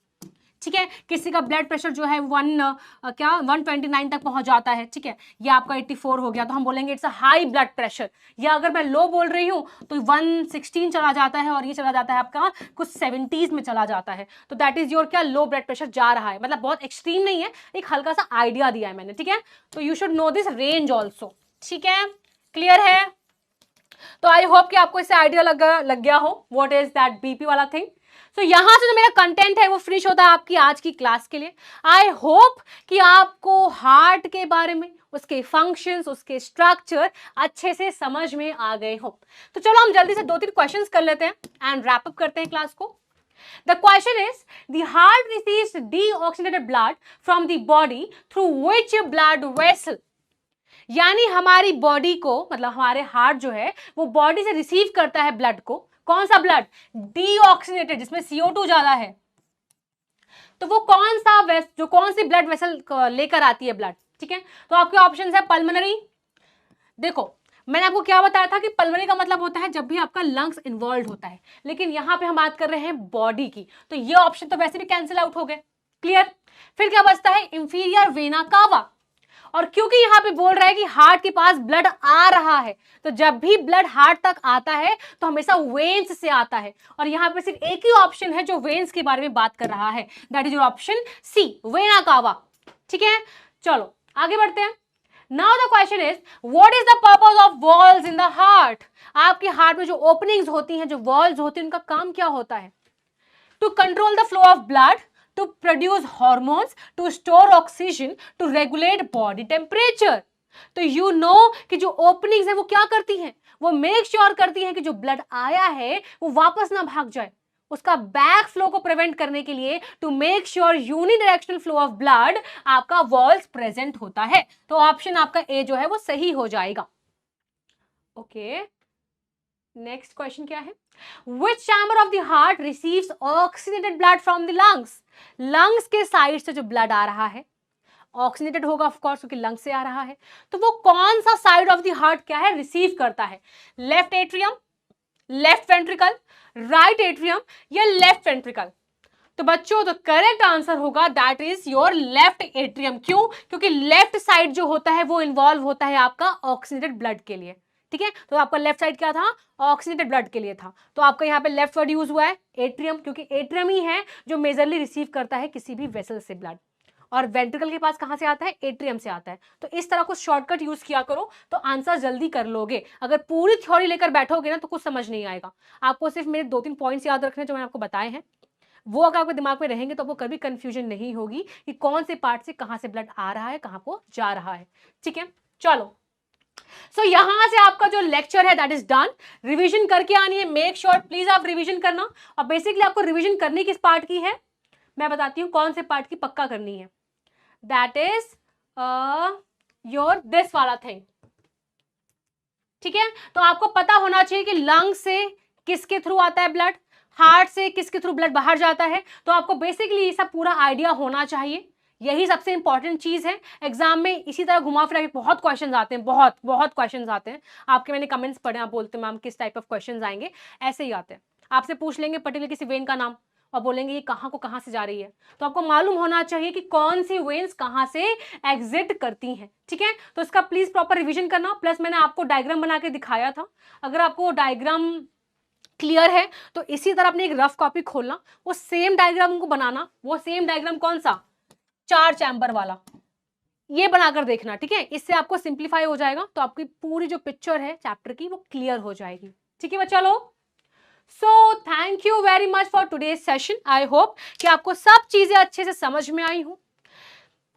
Speaker 1: ठीक है। किसी का ब्लड प्रेशर जो है 129 तक पहुंच जाता है, ठीक है, या आपका 84 हो गया तो हम बोलेंगे it's a high blood pressure. या अगर मैं लो बोल रही हूं तो 116 चला जाता है, और ये चला जाता है आपका कुछ 70s में चला जाता है, तो दैट इज योर क्या? लो ब्लड प्रेशर जा रहा है। मतलब बहुत एक्सट्रीम नहीं है, एक हल्का सा आइडिया दिया है मैंने, ठीक है। तो you should know this range also, ठीक है। क्लियर है? तो आई होप कि आपको इससे आइडिया लग गया हो व्हाट इज दैट बीपी वाला थिंग। तो यहां से जो मेरा कंटेंट है वो फिनिश होता है आपकी आज की क्लास के लिए। आई होप कि आपको हार्ट के बारे में, उसके फंक्शंस, उसके स्ट्रक्चर अच्छे से समझ में आ गए हो। तो चलो हम जल्दी से 2-3 क्वेश्चंस कर लेते हैं एंड रैप अप करते हैं क्लास को। The question is, the heart receives deoxygenated blood from the body through which blood vessel? यानी हमारी बॉडी को, मतलब हमारे हार्ट जो है वो बॉडी से रिसीव करता है ब्लड को। कौन सा ब्लड? डीऑक्सीनेटेड, जिसमें CO2 ज्यादा है। तो वो कौन सी ब्लड वेसल लेकर आती है ब्लड, ठीक है। तो आपके ऑप्शंस है पल्मोनरी। देखो मैंने आपको क्या बताया था कि पल्मोनरी का मतलब होता है जब भी आपका लंग्स इन्वॉल्व होता है, लेकिन यहां पे हम बात कर रहे हैं बॉडी की, तो ये ऑप्शन तो वैसे भी कैंसिल आउट हो गए। क्लियर? फिर क्या बचता है? Inferior vena cava. और क्योंकि यहां पे बोल रहा है कि हार्ट के पास ब्लड आ रहा है, तो जब भी ब्लड हार्ट तक आता है तो हमेशा वेन्स से आता है, और यहां पे सिर्फ एक ही ऑप्शन है जो वेन्स के बारे में बात कर रहा है, that is your option C, vena cava. ठीक है, चलो आगे बढ़ते हैं। Now the question is what is the purpose of valves in the heart? आपके हार्ट में जो ओपनिंग्स होती हैं, जो वॉल्स होती हैं, उनका काम क्या होता है? To control the flow of blood, to produce hormones, to store oxygen, to regulate body temperature। तो you know कि जो ओपनिंग्स है वो क्या करती हैं? वो मेक श्योर करती हैं कि जो ब्लड आया है वो वापस ना भाग जाए, उसका बैक फ्लो को प्रिवेंट करने के लिए, to make sure unidirectional flow of blood, आपका वॉल्स प्रेजेंट होता है। तो ऑप्शन आपका ए जो है वो सही हो जाएगा। ओके, नेक्स्ट क्वेश्चन क्या है? Which chamber of the heart receives oxygenated blood from the lungs? Lungs के साइड से जो ब्लड आ रहा है ऑक्सीनेटेड होगा ऑफ कोर्स, क्योंकि लंग्स से आ रहा है, तो वो कौन सा साइड ऑफ द हार्ट क्या है? रिसीव करता है। Left atrium, left ventricle, right atrium या लेफ्ट वेंट्रिकल? तो बच्चों तो करेक्ट आंसर होगा that is your left atrium. क्यों? क्योंकि लेफ्ट साइड जो होता है वो इन्वॉल्व होता है आपका ऑक्सीनेटेड ब्लड के लिए। ठीक है, तो आपका लेफ्ट साइड क्या था? ऑक्सीनेटेड ब्लड के लिए था। तो आपका यहाँ पे लेफ्ट वर्ड यूज हुआ है एट्रियम, क्योंकि एट्रियम ही है जो मेजरली रिसीव करता है किसी भी वेसल से ब्लड, और वेंट्रिकल के पास कहां से आता है? एट्रियम से आता है। तो इस तरह कुछ शॉर्टकट यूज किया करो तो आंसर जल्दी कर लोगे। अगर पूरी थ्योरी लेकर बैठोगे ना तो कुछ समझ नहीं आएगा। आपको सिर्फ मेरे 2-3 पॉइंट्स याद रखने जो मैंने आपको बताए हैं, वो अगर आपके दिमाग में रहेंगे तो आपको कभी कंफ्यूजन नहीं होगी कि कौन से पार्ट से कहां से ब्लड आ रहा है, कहां को जा रहा है। ठीक है, चलो सो यहां से आपका जो लेक्चर है दैट इज डन। रिवीजन करके आनी है, मेक श्योर प्लीज आप रिवीजन करना। और बेसिकली आपको रिवीजन करनी किस पार्ट की है मैं बताती हूं, कौन से पार्ट की पक्का करनी है। दैट इज योर दिस वाला थिंग, ठीक है। तो आपको पता होना चाहिए कि लंग से किसके थ्रू आता है ब्लड, हार्ट से किसके थ्रू ब्लड बाहर जाता है। तो आपको बेसिकली ये सब पूरा आइडिया होना चाहिए, यही सबसे इंपॉर्टेंट चीज है। एग्जाम में इसी तरह घुमा फिरा के बहुत क्वेश्चंस आते हैं, बहुत बहुत क्वेश्चंस आते हैं आपके। मैंने कमेंट्स पढ़े, आप बोलते हैं मैम किस टाइप ऑफ क्वेश्चंस आएंगे, ऐसे ही आते हैं। आपसे पूछ लेंगे पर्टिकुलर किसी वेन का नाम और बोलेंगे ये कहाँ को कहाँ से जा रही है, तो आपको मालूम होना चाहिए कि कौन सी वेन्स कहाँ से एग्जिट करती हैं, ठीक है। तो इसका प्लीज प्रॉपर रिवीजन करना। प्लस मैंने आपको डायग्राम बना के दिखाया था, अगर आपको डायग्राम क्लियर है तो इसी तरह अपने एक रफ कॉपी खोलना, वो सेम डायग्राम को बनाना। वो सेम डायग्राम कौन सा, 4 चैम्बर वाला, ये बनाकर देखना, ठीक है। इससे आपको सिंप्लीफाई हो जाएगा, तो आपकी पूरी जो पिक्चर है चैप्टर की वो क्लियर हो जाएगी, ठीक है बच्चा लोग। So thank you very much for today's session. I hope कि आपको सब चीजें अच्छे से समझ में आई हूं।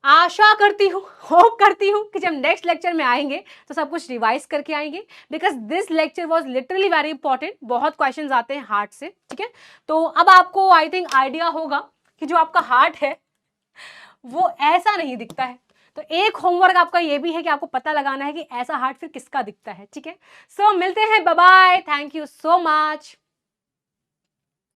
Speaker 1: आशा करती हूँ, होप करती हूँ कि जब नेक्स्ट लेक्चर में आएंगे तो सब कुछ रिवाइज करके आएंगे, because this lecture was literally very important. बहुत क्वेश्चंस आते हैं हार्ट से, ठीक है। तो अब आपको आई थिंक आइडिया होगा कि जो आपका हार्ट है वो ऐसा नहीं दिखता है। तो एक होमवर्क आपका ये भी है कि आपको पता लगाना है कि ऐसा हार्ट फिर किसका दिखता है, ठीक है। सो मिलते हैं, bye bye, thank you so much.